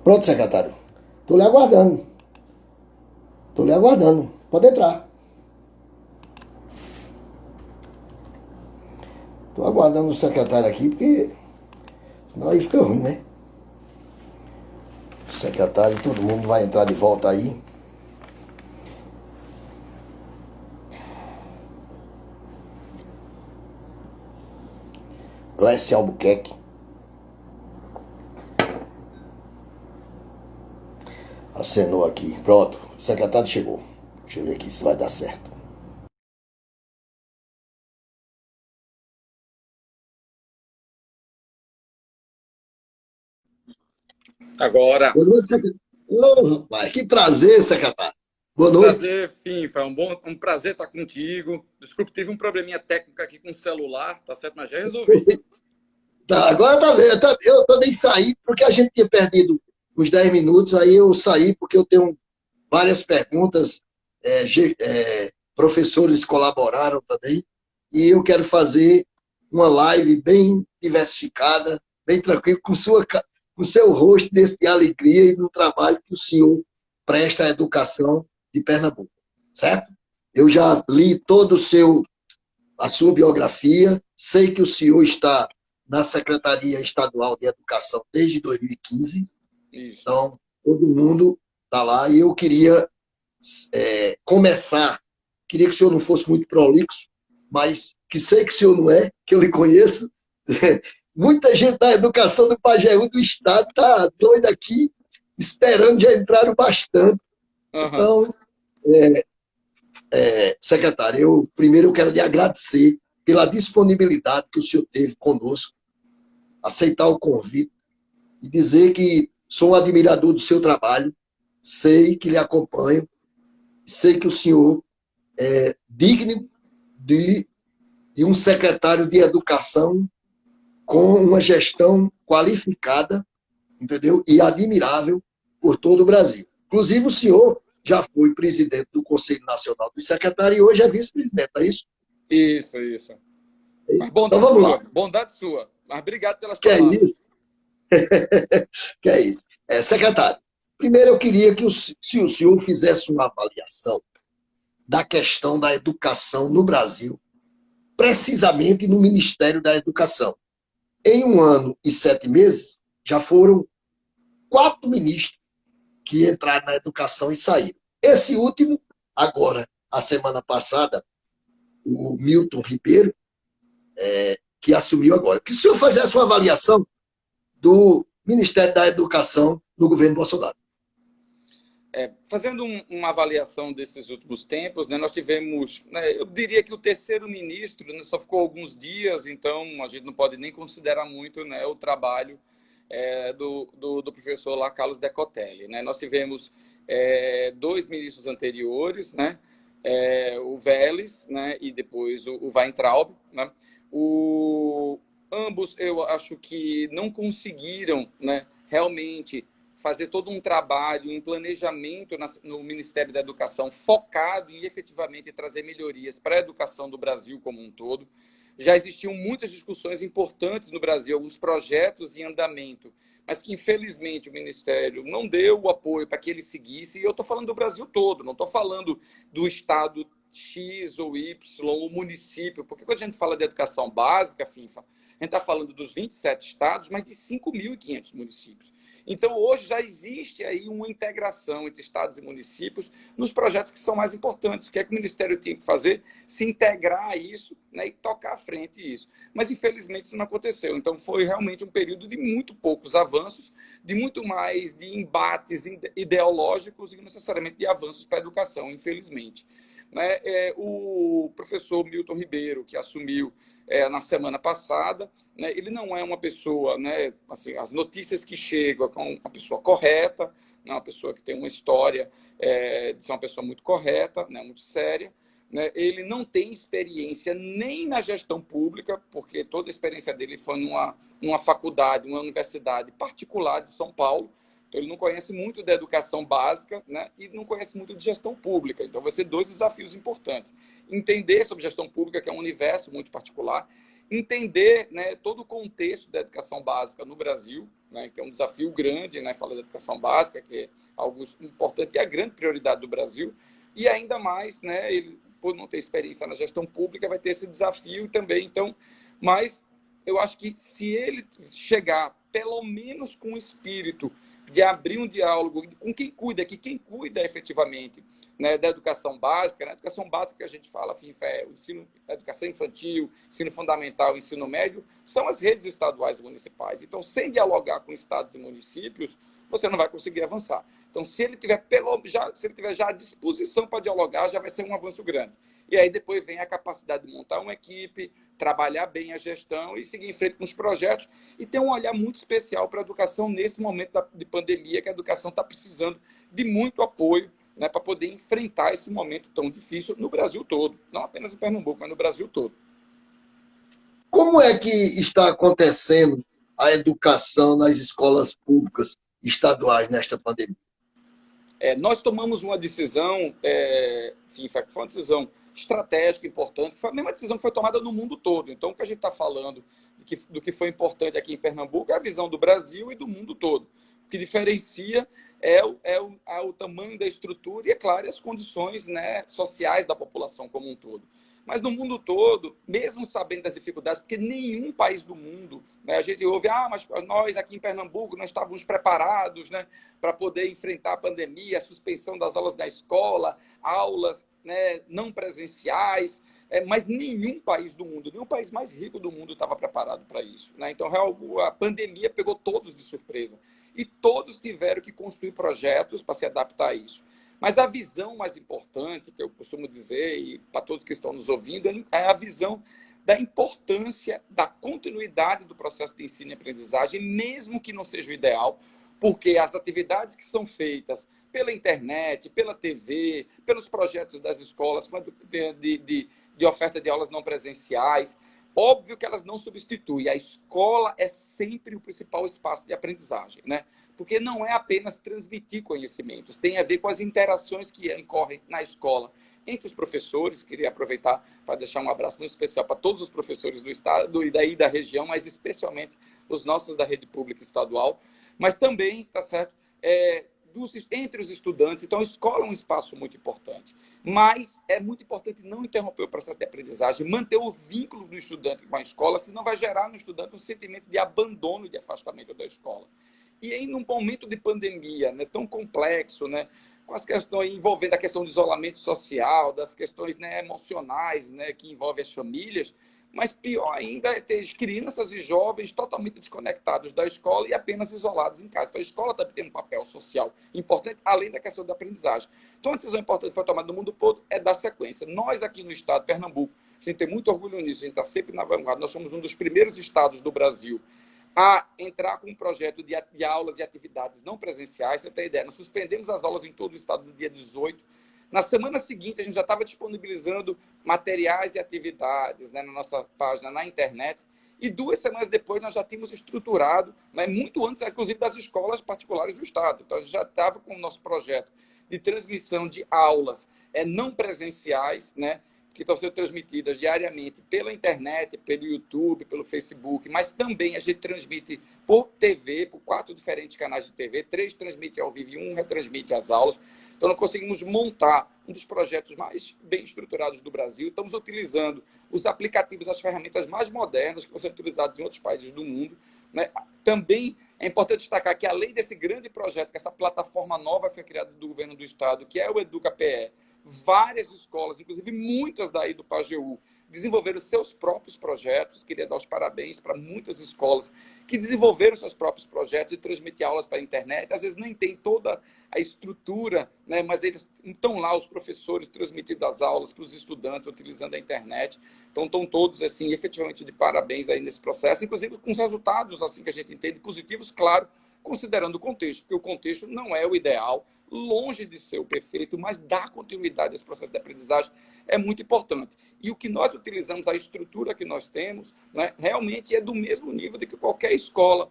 Pronto, secretário. Tô lhe aguardando. Tô lhe aguardando. Pode entrar. Tô aguardando o secretário aqui, porque senão aí fica ruim, né? O secretário, todo mundo vai entrar de volta aí. Glécia Albuquerque. Acenou aqui. Pronto. O secretário chegou. Deixa eu ver aqui se vai dar certo. Agora, Boa noite, secretário. Ô, rapaz, que prazer, secretário. Boa noite. prazer, Finfa, um prazer estar contigo. Desculpe, tive um probleminha técnico aqui com o celular, tá certo? Mas já resolvi. Tá, agora tá vendo. Eu também saí porque a gente tinha perdido uns 10 minutos, aí eu saí porque eu tenho várias perguntas, professores colaboraram também, e eu quero fazer uma live bem diversificada, bem tranquilo, com seu rosto de alegria e do trabalho que o senhor presta à educação de Pernambuco, certo? Eu já li todo a sua biografia, sei que o senhor está na Secretaria Estadual de Educação desde 2015, Isso. então todo mundo está lá, e eu queria começar, queria que o senhor não fosse muito prolixo, mas que sei que o senhor não é, que eu lhe conheço. Muita gente da educação do Pajeú do Estado está doida aqui, esperando, já entraram bastante. Aham. Então, secretário, eu primeiro eu quero lhe agradecer pela disponibilidade que o senhor teve conosco, aceitar o convite e dizer que sou um admirador do seu trabalho, sei que lhe acompanho, sei que o senhor é digno de, de um secretário de educação com uma gestão qualificada, entendeu? E admirável por todo o Brasil. Inclusive, o senhor já foi presidente do Conselho Nacional dos Secretários e hoje é vice-presidente, é isso? Isso, isso. Mas Então vamos lá. bondade sua. Mas obrigado pelas Que é palavras. isso? Que é isso? Secretário, primeiro eu queria que se o senhor fizesse uma avaliação da questão da educação no Brasil, precisamente no Ministério da Educação. Em 1 ano e 7 meses, já foram 4 ministros que entraram na educação e saíram. Esse último, agora, a semana passada, o Milton Ribeiro, que assumiu agora. Que o senhor fizesse uma avaliação do Ministério da Educação no governo Bolsonaro. Fazendo uma avaliação desses últimos tempos, né, nós tivemos, né, eu diria que o terceiro ministro, né, só ficou alguns dias, então a gente não pode nem considerar muito, né, o trabalho do professor lá, Carlos Decotelli. Né? Nós tivemos dois ministros anteriores, né? O Vélez, né? E depois o Weintraub. Né? Ambos, eu acho que não conseguiram, né, realmente fazer todo um trabalho, um planejamento no Ministério da Educação focado em efetivamente trazer melhorias para a educação do Brasil como um todo. Já existiam muitas discussões importantes no Brasil, alguns projetos em andamento, mas que infelizmente o Ministério não deu o apoio para que ele seguisse. E eu estou falando do Brasil todo, não estou falando do estado X ou Y, ou município, porque quando a gente fala de educação básica, FINFA, a gente está falando dos 27 estados, mas de 5.500 municípios. Então, hoje já existe aí uma integração entre estados e municípios nos projetos que são mais importantes. O que é que o Ministério tem que fazer? Se integrar a isso, né, e tocar à frente isso. Mas, infelizmente, isso não aconteceu. Então, foi realmente um período de muito poucos avanços, de muito mais de embates ideológicos e necessariamente de avanços para a educação, infelizmente. Né? O professor Milton Ribeiro, que assumiu na semana passada, né, ele não é uma pessoa, né, assim, as notícias que chegam com uma pessoa correta, né, uma pessoa que tem uma história de ser uma pessoa muito correta, né, muito séria. Né, ele não tem experiência nem na gestão pública, porque toda a experiência dele foi numa faculdade, uma universidade particular de São Paulo. Então, ele não conhece muito da educação básica, né, e não conhece muito de gestão pública. Então, vai ser dois desafios importantes. Entender sobre gestão pública, que é um universo muito particular, entender, né, todo o contexto da educação básica no Brasil, né, que é um desafio grande, né, falar da educação básica, que é algo importante e a grande prioridade do Brasil, e ainda mais, né, ele, por não ter experiência na gestão pública, vai ter esse desafio também. Então, mas eu acho que se ele chegar, pelo menos com o espírito de abrir um diálogo com quem cuida, que quem cuida efetivamente, né, da educação básica, né? A educação básica que a gente fala, o ensino, a educação infantil, ensino fundamental, ensino médio, são as redes estaduais e municipais. Então, sem dialogar com estados e municípios, você não vai conseguir avançar. Então, se ele tiver já à disposição para dialogar, já vai ser um avanço grande. E aí depois vem a capacidade de montar uma equipe, trabalhar bem a gestão e seguir em frente com os projetos e ter um olhar muito especial para a educação nesse momento de pandemia, que a educação está precisando de muito apoio, né, para poder enfrentar esse momento tão difícil no Brasil todo, não apenas em Pernambuco, mas no Brasil todo. Como é que está acontecendo a educação nas escolas públicas estaduais nesta pandemia? Nós tomamos uma decisão, enfim, foi uma decisão estratégica, importante, que foi a mesma decisão que foi tomada no mundo todo. Então, o que a gente está falando do que foi importante aqui em Pernambuco é a visão do Brasil e do mundo todo. O que diferencia é o tamanho da estrutura e, é claro, as condições, né, sociais da população como um todo. Mas no mundo todo, mesmo sabendo das dificuldades, porque nenhum país do mundo, né, a gente ouve, mas nós aqui em Pernambuco não estávamos preparados, né, para poder enfrentar a pandemia, a suspensão das aulas na escola, aulas, né, não presenciais, mas nenhum país do mundo, nenhum país mais rico do mundo estava preparado para isso, né? Então, a pandemia pegou todos de surpresa e todos tiveram que construir projetos para se adaptar a isso. Mas a visão mais importante, que eu costumo dizer, e para todos que estão nos ouvindo, é a visão da importância da continuidade do processo de ensino e aprendizagem, mesmo que não seja o ideal, porque as atividades que são feitas pela internet, pela TV, pelos projetos das escolas de oferta de aulas não presenciais, óbvio que elas não substituem. A escola é sempre o principal espaço de aprendizagem, né? Porque não é apenas transmitir conhecimentos, tem a ver com as interações que ocorrem na escola entre os professores. Queria aproveitar para deixar um abraço muito especial para todos os professores do estado e daí da região, mas especialmente os nossos da rede pública estadual, mas também, tá certo, entre os estudantes. Então, a escola é um espaço muito importante, mas é muito importante não interromper o processo de aprendizagem, manter o vínculo do estudante com a escola, senão vai gerar no estudante um sentimento de abandono e de afastamento da escola. E aí, num momento de pandemia, né, tão complexo, né, com as questões envolvendo a questão do isolamento social, das questões, né, emocionais, né, que envolvem as famílias, mas pior ainda é ter crianças e jovens totalmente desconectados da escola e apenas isolados em casa. Então, a escola também tem um papel social importante, além da questão da aprendizagem. Então, uma decisão importante que foi tomada no mundo todo é dar sequência. Nós, aqui no estado de Pernambuco, a gente tem muito orgulho nisso, a gente está sempre na vanguarda. Nós somos um dos primeiros estados do Brasil a entrar com um projeto de aulas e atividades não presenciais. Você tem ideia, nós suspendemos as aulas em todo o estado no dia 18. Na semana seguinte, a gente já estava disponibilizando materiais e atividades, né, na nossa página, na internet. E 2 semanas depois, nós já tínhamos estruturado, né, muito antes, inclusive, das escolas particulares do estado. Então, a gente já estava com o nosso projeto de transmissão de aulas não presenciais, né, que estão sendo transmitidas diariamente pela internet, pelo YouTube, pelo Facebook, mas também a gente transmite por TV, por 4 diferentes canais de TV, 3 transmitem ao vivo e 1 retransmite as aulas. Então, nós conseguimos montar um dos projetos mais bem estruturados do Brasil. Estamos utilizando os aplicativos, as ferramentas mais modernas que são utilizadas em outros países do mundo, né? Também é importante destacar que, além desse grande projeto, que essa plataforma nova foi criada do governo do estado, que é o EducaPE, várias escolas, inclusive muitas daí do Pajeú, desenvolveram seus próprios projetos. Queria dar os parabéns para muitas escolas que desenvolveram seus próprios projetos e transmitir aulas para a internet. Às vezes nem tem toda a estrutura, né, mas eles estão lá, os professores, transmitindo as aulas para os estudantes, utilizando a internet. Então, estão todos, assim, efetivamente de parabéns aí nesse processo, inclusive com os resultados, assim, que a gente entende, positivos, claro, considerando o contexto, porque o contexto não é o ideal, longe de ser o perfeito, mas dar continuidade a esse processo de aprendizagem é muito importante. E o que nós utilizamos, a estrutura que nós temos, né, realmente é do mesmo nível de que qualquer escola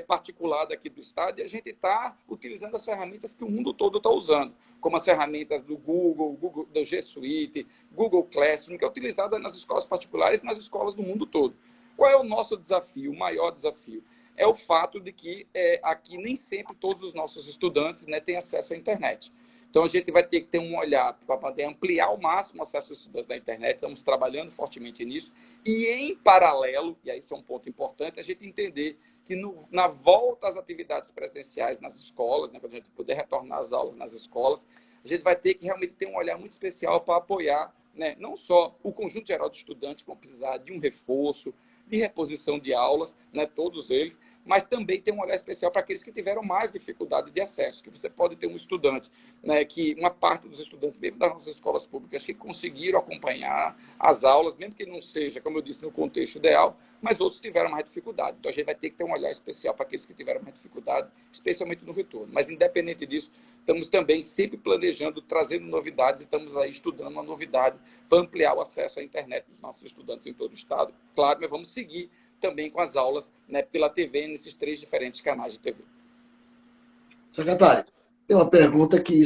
particular daqui do estado, e a gente está utilizando as ferramentas que o mundo todo está usando, como as ferramentas do Google, do G Suite, Google Classroom, que é utilizada nas escolas particulares e nas escolas do mundo todo. Qual é o nosso desafio, o maior desafio? É o fato de que aqui nem sempre todos os nossos estudantes, né, têm acesso à internet. Então, a gente vai ter que ter um olhar para poder ampliar ao máximo o acesso aos estudantes da internet. Estamos trabalhando fortemente nisso. E, em paralelo, e aí isso é um ponto importante, a gente entender que na volta às atividades presenciais nas escolas, né, quando a gente puder retornar às aulas nas escolas, a gente vai ter que realmente ter um olhar muito especial para apoiar, né, não só o conjunto geral de estudantes que vão precisar de um reforço, de reposição de aulas, né, todos eles, mas também tem um olhar especial para aqueles que tiveram mais dificuldade de acesso, que você pode ter um estudante, né, que uma parte dos estudantes, mesmo das nossas escolas públicas, que conseguiram acompanhar as aulas, mesmo que não seja, como eu disse, no contexto ideal, mas outros tiveram mais dificuldade. Então, a gente vai ter que ter um olhar especial para aqueles que tiveram mais dificuldade, especialmente no retorno. Mas, independente disso, estamos também sempre planejando, trazendo novidades, e estamos aí estudando uma novidade para ampliar o acesso à internet dos nossos estudantes em todo o estado. Claro, mas vamos seguir também com as aulas, né, pela TV, nesses 3 diferentes canais de TV. Secretário, tem uma pergunta que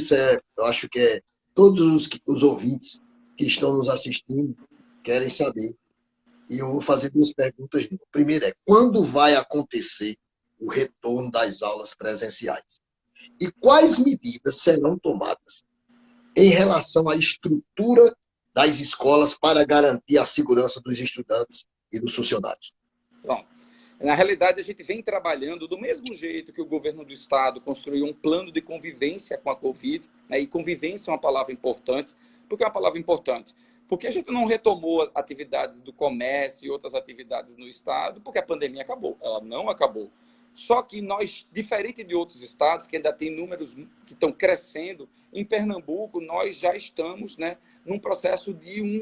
eu acho que todos os ouvintes que estão nos assistindo querem saber. E eu vou fazer 2 perguntas. A primeira é, quando vai acontecer o retorno das aulas presenciais? E quais medidas serão tomadas em relação à estrutura das escolas para garantir a segurança dos estudantes e dos funcionários? Pronto. Na realidade, a gente vem trabalhando do mesmo jeito que o governo do estado construiu um plano de convivência com a Covid, né? E convivência é uma palavra importante. Por que é uma palavra importante? Porque a gente não retomou atividades do comércio e outras atividades no estado, porque a pandemia acabou. Ela não acabou. Só que nós, diferente de outros estados, que ainda tem números que estão crescendo, em Pernambuco nós já estamos, né, num processo de um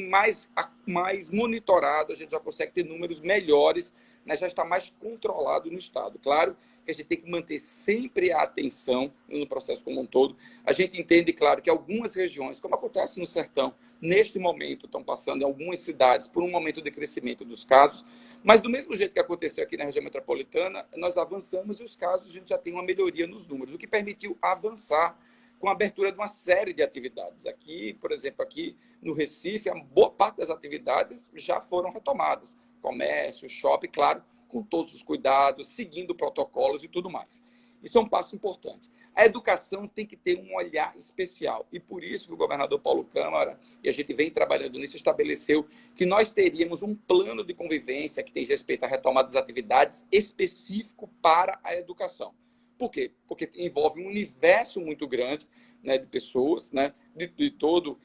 mais monitorado, a gente já consegue ter números melhores, né, já está mais controlado no estado. Claro que a gente tem que manter sempre a atenção no processo como um todo. A gente entende, claro, que algumas regiões, como acontece no sertão, neste momento estão passando em algumas cidades por um momento de crescimento dos casos, mas do mesmo jeito que aconteceu aqui na região metropolitana, nós avançamos e os casos a gente já tem uma melhoria nos números, o que permitiu avançar com a abertura de uma série de atividades. Aqui, por exemplo, aqui no Recife, a boa parte das atividades já foram retomadas. Comércio, shopping, claro, com todos os cuidados, seguindo protocolos e tudo mais. Isso é um passo importante. A educação tem que ter um olhar especial. E por isso que o governador Paulo Câmara, e a gente vem trabalhando nisso, estabeleceu que nós teríamos um plano de convivência que tem respeito à retomada das atividades específico para a educação. Por quê? Porque envolve um universo muito grande, né, de pessoas, né, de todo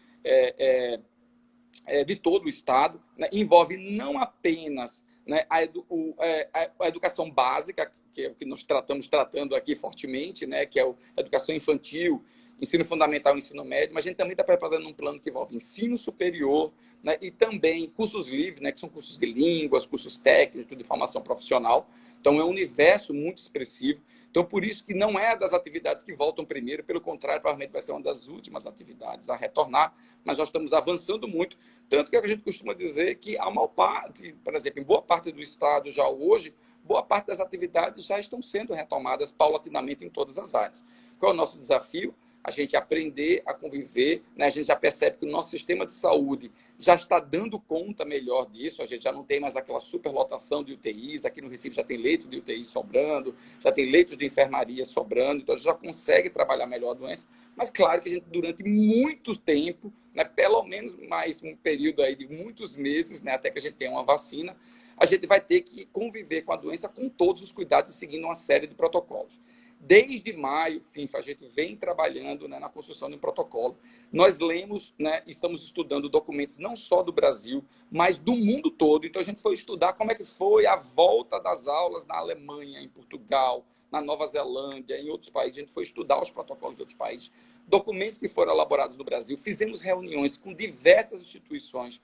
o Estado, né, envolve não apenas, né, a educação básica, que é o que nós estamos tratando aqui fortemente, né, que é a educação infantil, ensino fundamental e ensino médio, mas a gente também está preparando um plano que envolve ensino superior, né, e também cursos livres, né, que são cursos de línguas, cursos técnicos, de formação profissional. Então, é um universo muito expressivo. Então, por isso que não é das atividades que voltam primeiro, pelo contrário, provavelmente vai ser uma das últimas atividades a retornar, mas nós estamos avançando muito, tanto que a gente costuma dizer que a maior parte, por exemplo, em boa parte do estado já hoje, boa parte das atividades já estão sendo retomadas paulatinamente em todas as áreas. Qual é o nosso desafio? A gente aprender a conviver, né? A gente já percebe que o nosso sistema de saúde já está dando conta melhor disso, a gente já não tem mais aquela superlotação de UTIs, aqui no Recife já tem leitos de UTI sobrando, já tem leitos de enfermaria sobrando, então a gente já consegue trabalhar melhor a doença, mas claro que a gente durante muito tempo, né, pelo menos mais um período aí de muitos meses, né, até que a gente tenha uma vacina, a gente vai ter que conviver com a doença com todos os cuidados e seguindo uma série de protocolos. Desde maio, a gente vem trabalhando, né, na construção de um protocolo. Nós lemos, né, estamos estudando documentos não só do Brasil, mas do mundo todo. Então, a gente foi estudar como é que foi a volta das aulas na Alemanha, em Portugal, na Nova Zelândia, em outros países. A gente foi estudar os protocolos de outros países, documentos que foram elaborados no Brasil. Fizemos reuniões com diversas instituições,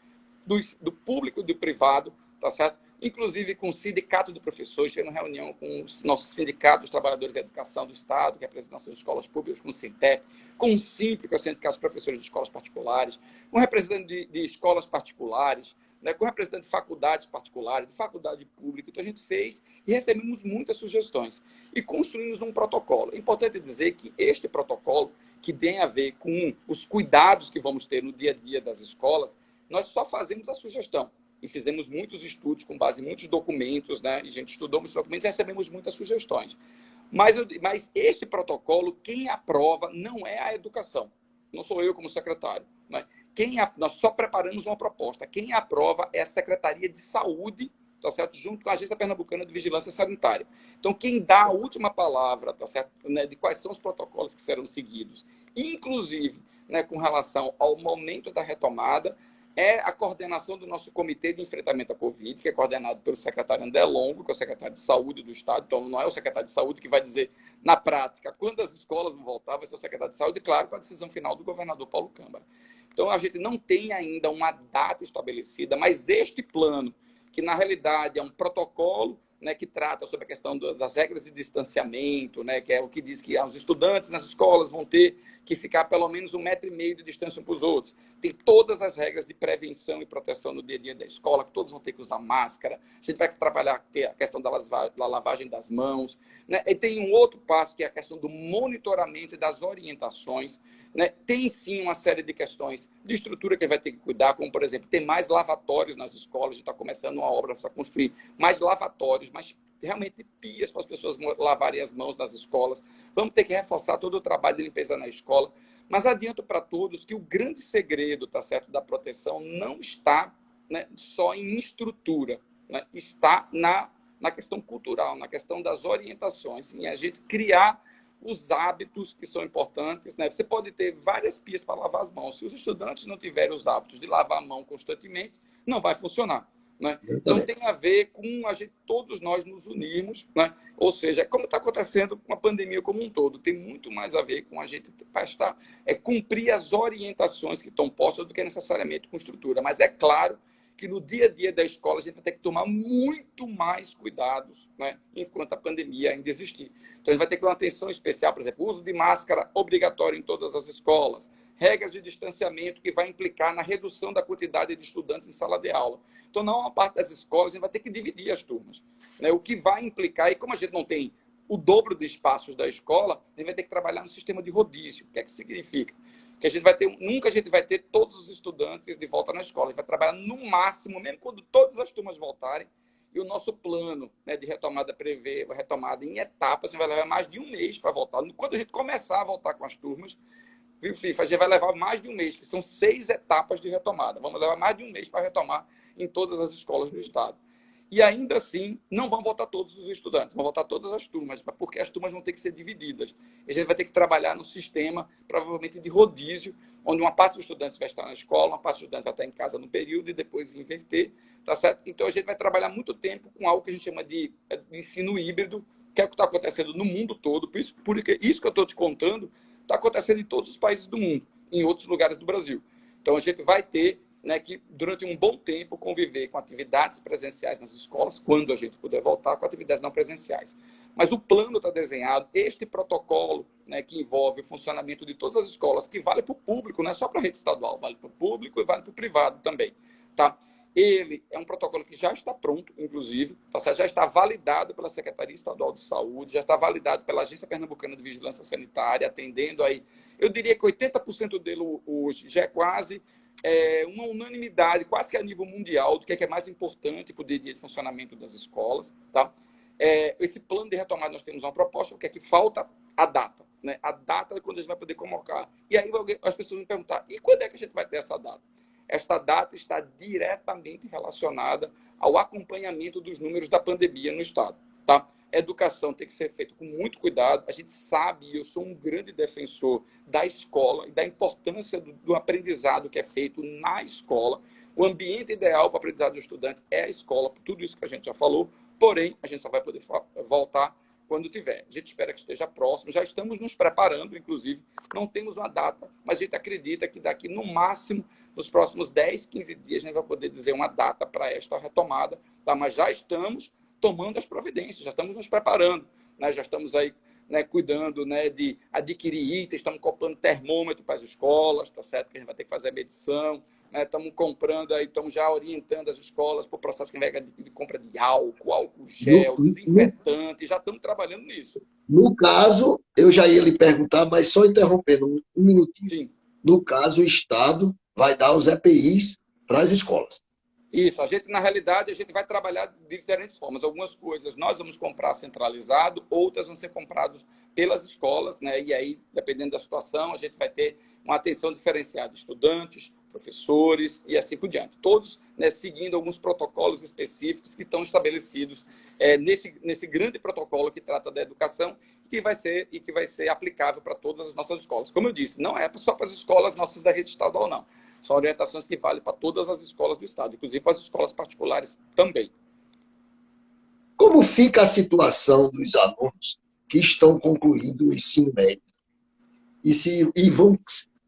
do público e do privado, tá certo? Inclusive com o sindicato de professores, tivemos reunião com os nossos sindicatos, dos trabalhadores da educação do Estado, que representam as escolas públicas, com o Sintep, com o SIMP, que é o Sindicato dos Professores de Escolas Particulares, com representantes de escolas particulares, né, com representantes de faculdades particulares, de faculdade pública. Então, a gente fez e recebemos muitas sugestões. E construímos um protocolo. É importante dizer que este protocolo, que tem a ver com os cuidados que vamos ter no dia a dia das escolas, nós só fazemos a sugestão. e fizemos muitos estudos com base em muitos documentos, né? E a gente estudou muitos documentos e recebemos muitas sugestões. Mas este protocolo, quem aprova não é a educação. Não sou eu como secretário. Né? Nós só preparamos uma proposta. Quem aprova é a Secretaria de Saúde, tá certo? Junto com a Agência Pernambucana de Vigilância Sanitária. Então, quem dá a última palavra, tá certo? Né, de quais são os protocolos que serão seguidos, inclusive, né, com relação ao momento da retomada, é a coordenação do nosso Comitê de Enfrentamento à Covid, que é coordenado pelo secretário André Longo, que é o secretário de Saúde do Estado. Então, não é o secretário de Saúde que vai dizer, na prática, quando as escolas vão voltar, vai ser o secretário de Saúde, claro, com a decisão final do governador Paulo Câmara. Então, a gente não tem ainda uma data estabelecida, mas este plano, que na realidade é um protocolo, né, que trata sobre a questão das regras de distanciamento, né, que é o que diz que os estudantes nas escolas vão ter que ficar pelo menos 1,5 metro de distância uns para os outros. Tem todas as regras de prevenção e proteção no dia a dia da escola, que todos vão ter que usar máscara. A gente vai trabalhar a questão da lavagem das mãos. Né? E tem um outro passo, que é a questão do monitoramento e das orientações. Né? Tem, sim, uma série de questões de estrutura que vai ter que cuidar, como, por exemplo, ter mais lavatórios nas escolas. A gente está começando uma obra para construir mais lavatórios, mais realmente pias para as pessoas lavarem as mãos nas escolas. Vamos ter que reforçar todo o trabalho de limpeza na escola. Mas adianto para todos que o grande segredo, tá certo, da proteção não está, né, só em estrutura, né? Está na questão cultural, na questão das orientações, em a gente criar os hábitos que são importantes. Né? Você pode ter várias pias para lavar as mãos. Se os estudantes não tiverem os hábitos de lavar a mão constantemente, não vai funcionar. Né? Então, tem a ver com a gente, todos nós nos unirmos, né? Ou seja, como está acontecendo com a pandemia como um todo, tem muito mais a ver com a gente cumprir as orientações que estão postas do que necessariamente com estrutura. Mas é claro que no dia a dia da escola a gente vai ter que tomar muito mais cuidados, né? Enquanto a pandemia ainda existir. Então, a gente vai ter que ter uma atenção especial, por exemplo, uso de máscara obrigatório em todas as escolas, regras de distanciamento que vai implicar na redução da quantidade de estudantes em sala de aula. Então, não uma parte das escolas, a gente vai ter que dividir as turmas. Né? O que vai implicar, e como a gente não tem o dobro de espaços da escola, a gente vai ter que trabalhar no sistema de rodízio. O que é que significa? Que a gente vai ter, nunca a gente vai ter todos os estudantes de volta na escola. A gente vai trabalhar no máximo, mesmo quando todas as turmas voltarem, e o nosso plano, né, de retomada prevê a retomada em etapas, a gente vai levar mais de um mês para voltar. Quando a gente começar a voltar com as turmas, viu, FIFA, a gente vai levar mais de um mês, que são 6 etapas de retomada. Vamos levar mais de um mês para retomar em todas as escolas do Estado. E ainda assim, não vão voltar todos os estudantes, vão voltar todas as turmas, porque as turmas vão ter que ser divididas. A gente vai ter que trabalhar no sistema, provavelmente, de rodízio, onde uma parte dos estudantes vai estar na escola, uma parte dos estudantes vai estar em casa no período e depois inverter, tá certo? Então, a gente vai trabalhar muito tempo com algo que a gente chama de ensino híbrido, que é o que está acontecendo no mundo todo. Porque isso que eu estou te contando está acontecendo em todos os países do mundo, em outros lugares do Brasil. Então, a gente vai ter, né, que, durante um bom tempo, conviver com atividades presenciais nas escolas, quando a gente puder voltar, com atividades não presenciais. Mas o plano está desenhado, este protocolo, né, que envolve o funcionamento de todas as escolas, que vale para o público, não é só para a rede estadual, vale para o público e vale para o privado também. Tá? Ele é um protocolo que já está pronto, inclusive, tá certo? Já está validado pela Secretaria Estadual de Saúde, já está validado pela Agência Pernambucana de Vigilância Sanitária, atendendo aí. Eu diria que 80% dele hoje já é quase uma unanimidade, quase que a nível mundial, do que é mais importante para o dia a dia de funcionamento das escolas. Tá? Esse plano de retomada, nós temos uma proposta, o que é que falta? A data. Né? A data é quando a gente vai poder convocar. E aí as pessoas me perguntar, e quando é que a gente vai ter essa data? Esta data está diretamente relacionada ao acompanhamento dos números da pandemia no Estado. Tá? A educação tem que ser feita com muito cuidado. A gente sabe, e eu sou um grande defensor da escola e da importância do aprendizado que é feito na escola. O ambiente ideal para o aprendizado dos estudantes é a escola, por tudo isso que a gente já falou, porém, a gente só vai poder voltar quando tiver. A gente espera que esteja próximo, já estamos nos preparando, inclusive, não temos uma data, mas a gente acredita que daqui, no máximo, nos próximos 10, 15 dias, a gente vai poder dizer uma data para esta retomada, tá? Mas já estamos tomando as providências, já estamos nos preparando, né? Já estamos aí, né, cuidando, né, de adquirir itens, estamos comprando termômetro para as escolas, tá certo? Que a gente vai ter que fazer a medição, né? Estamos comprando aí, estamos já orientando as escolas para o processo de compra de álcool gel, desinfetante, já estamos trabalhando nisso. No caso, eu já ia lhe perguntar, mas só interrompendo um minutinho. Sim. No caso, o Estado vai dar os EPIs para as escolas. Isso, a gente, na realidade, a gente vai trabalhar de diferentes formas. Algumas coisas nós vamos comprar centralizado, outras vão ser compradas pelas escolas, né? E aí, dependendo da situação, a gente vai ter uma atenção diferenciada, estudantes, professores e assim por diante. Todos, né, seguindo alguns protocolos específicos que estão estabelecidos nesse grande protocolo que trata da educação e que vai ser aplicável para todas as nossas escolas. Como eu disse, não é só para as escolas nossas da rede estadual, não. São orientações que valem para todas as escolas do Estado, inclusive para as escolas particulares também. Como fica a situação dos alunos que estão concluindo o ensino médio e vão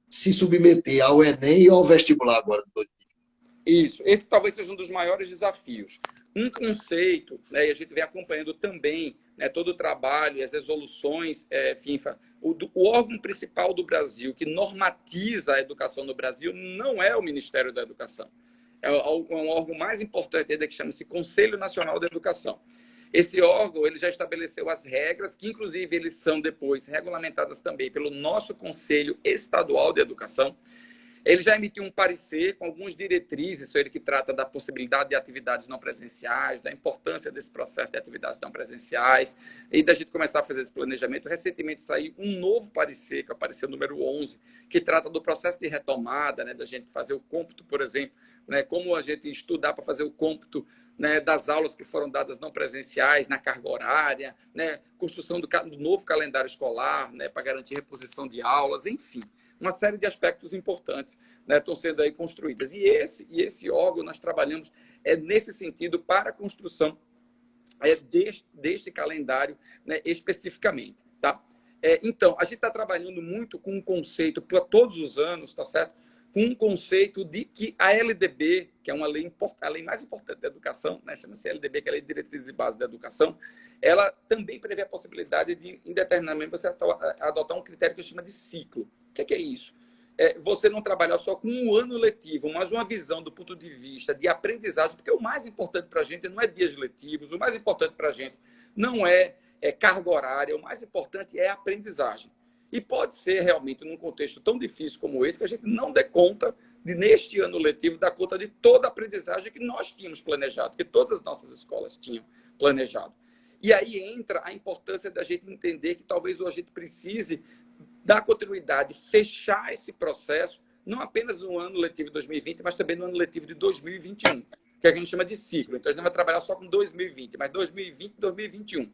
se submeter ao Enem e ao vestibular agora? Isso, esse talvez seja um dos maiores desafios. Um conceito, né, e a gente vem acompanhando também, né, todo o trabalho e as resoluções, FIFA, o órgão principal do Brasil que normatiza a educação no Brasil não é o Ministério da Educação. É um órgão mais importante ainda, que chama-se Conselho Nacional da Educação. Esse órgão ele já estabeleceu as regras, que inclusive eles são depois regulamentadas também pelo nosso Conselho Estadual de Educação. Ele já emitiu um parecer com algumas diretrizes, ele que trata da possibilidade de atividades não presenciais, da importância desse processo de atividades não presenciais, e da gente começar a fazer esse planejamento. Recentemente saiu um novo parecer, que é o parecer número 11, que trata do processo de retomada, né, da gente fazer o cômputo, por exemplo, né, como a gente estudar para fazer o cômputo, né, das aulas que foram dadas não presenciais, na carga horária, né, construção do novo calendário escolar, né, para garantir reposição de aulas, enfim. Uma série de aspectos importantes, né, estão sendo aí construídas. E esse órgão nós trabalhamos nesse sentido para a construção deste calendário, né, especificamente. Tá? Então, a gente está trabalhando muito com um conceito para todos os anos, tá certo? Com um conceito de que a LDB, que é uma lei, a lei mais importante da educação, né, chama-se LDB, que é a Lei de Diretrizes e Bases da Educação, ela também prevê a possibilidade de, em determinado momento, você adotar um critério que chama de ciclo. O que é isso? Você não trabalhar só com um ano letivo, mas uma visão do ponto de vista de aprendizagem, porque o mais importante para a gente não é dias letivos, o mais importante para a gente não é carga horária, o mais importante é a aprendizagem. E pode ser realmente, num contexto tão difícil como esse, que a gente não dê conta de, neste ano letivo, dar conta de toda a aprendizagem que nós tínhamos planejado, que todas as nossas escolas tinham planejado. E aí entra a importância da gente entender que talvez a gente precise dar continuidade, fechar esse processo, não apenas no ano letivo de 2020, mas também no ano letivo de 2021, que a gente chama de ciclo. Então, a gente não vai trabalhar só com 2020, mas 2020 e 2021.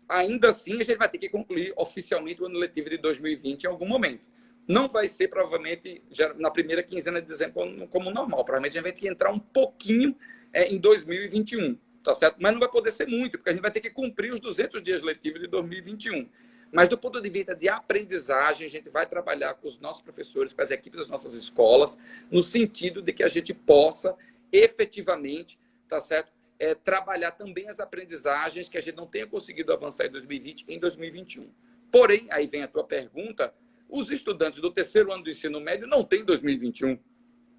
Ainda assim, a gente vai ter que concluir oficialmente o ano letivo de 2020 em algum momento. Não vai ser, provavelmente, já na primeira quinzena de dezembro como normal. Provavelmente, a gente vai ter que entrar um pouquinho em 2021, tá certo? Mas não vai poder ser muito, porque a gente vai ter que cumprir os 200 dias letivos de 2021. Mas, do ponto de vista de aprendizagem, a gente vai trabalhar com os nossos professores, com as equipes das nossas escolas, no sentido de que a gente possa, efetivamente, tá certo? Trabalhar também as aprendizagens que a gente não tenha conseguido avançar em 2020 em 2021. Porém, aí vem a tua pergunta, os estudantes do terceiro ano do ensino médio não têm 2021.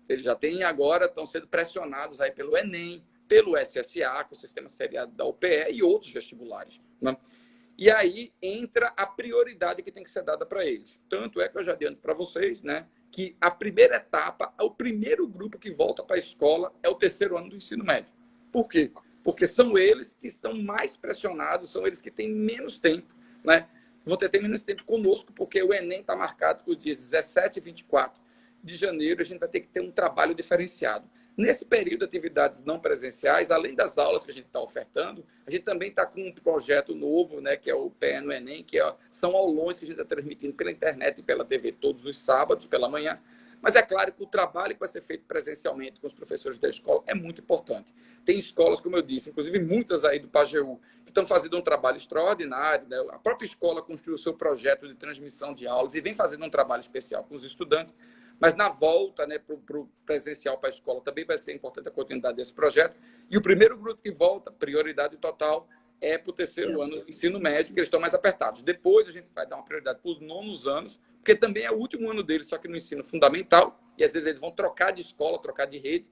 Eles já têm agora, estão sendo pressionados aí pelo Enem, pelo SSA, que é o Sistema Seriado da UPE, e outros vestibulares, né? E aí entra a prioridade que tem que ser dada para eles. Tanto é que eu já adianto para vocês, né, que a primeira etapa, o primeiro grupo que volta para a escola é o terceiro ano do ensino médio. Por quê? Porque são eles que estão mais pressionados, são eles que têm menos tempo, né? Vão ter menos tempo conosco, porque o Enem está marcado para os dias 17 e 24 de janeiro, a gente vai ter que ter um trabalho diferenciado. Nesse período de atividades não presenciais, além das aulas que a gente está ofertando, a gente também está com um projeto novo, né, que é o PE no Enem, que são aulões que a gente está transmitindo pela internet e pela TV todos os sábados, pela manhã. Mas é claro que o trabalho que vai ser feito presencialmente com os professores da escola é muito importante. Tem escolas, como eu disse, inclusive muitas aí do Pajeú, que estão fazendo um trabalho extraordinário, né? A própria escola construiu o seu projeto de transmissão de aulas e vem fazendo um trabalho especial com os estudantes. Mas na volta, né, para o presencial para a escola também vai ser importante a continuidade desse projeto. E o primeiro grupo que volta, prioridade total, é para o terceiro ano do ensino médio, que eles estão mais apertados. Depois a gente vai dar uma prioridade para os nonos anos, porque também é o último ano deles, só que no ensino fundamental, e às vezes eles vão trocar de escola, trocar de rede.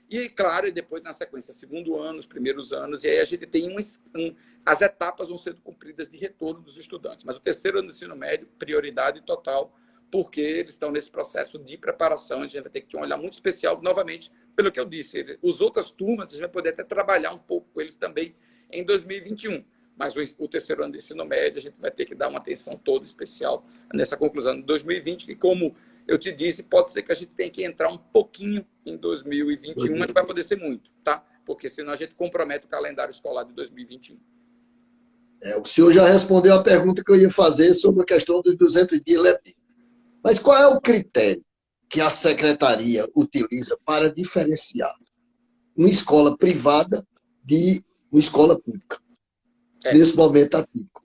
E, claro, e depois na sequência, segundo ano, os primeiros anos, e aí a gente tem as etapas vão ser cumpridas de retorno dos estudantes. Mas o terceiro ano do ensino médio, prioridade total, porque eles estão nesse processo de preparação, a gente vai ter que ter um olhar muito especial, novamente, pelo que eu disse, as outras turmas, a gente vai poder até trabalhar um pouco com eles também em 2021. Mas o terceiro ano de ensino médio, a gente vai ter que dar uma atenção toda especial nessa conclusão de 2020, que, como eu te disse, pode ser que a gente tenha que entrar um pouquinho em 2021, mas não vai poder ser muito, tá? Porque senão a gente compromete o calendário escolar de 2021. O senhor já respondeu a pergunta que eu ia fazer sobre a questão dos 200 dias letivos. Mas qual é o critério que a secretaria utiliza para diferenciar uma escola privada de uma escola pública, nesse momento atípico?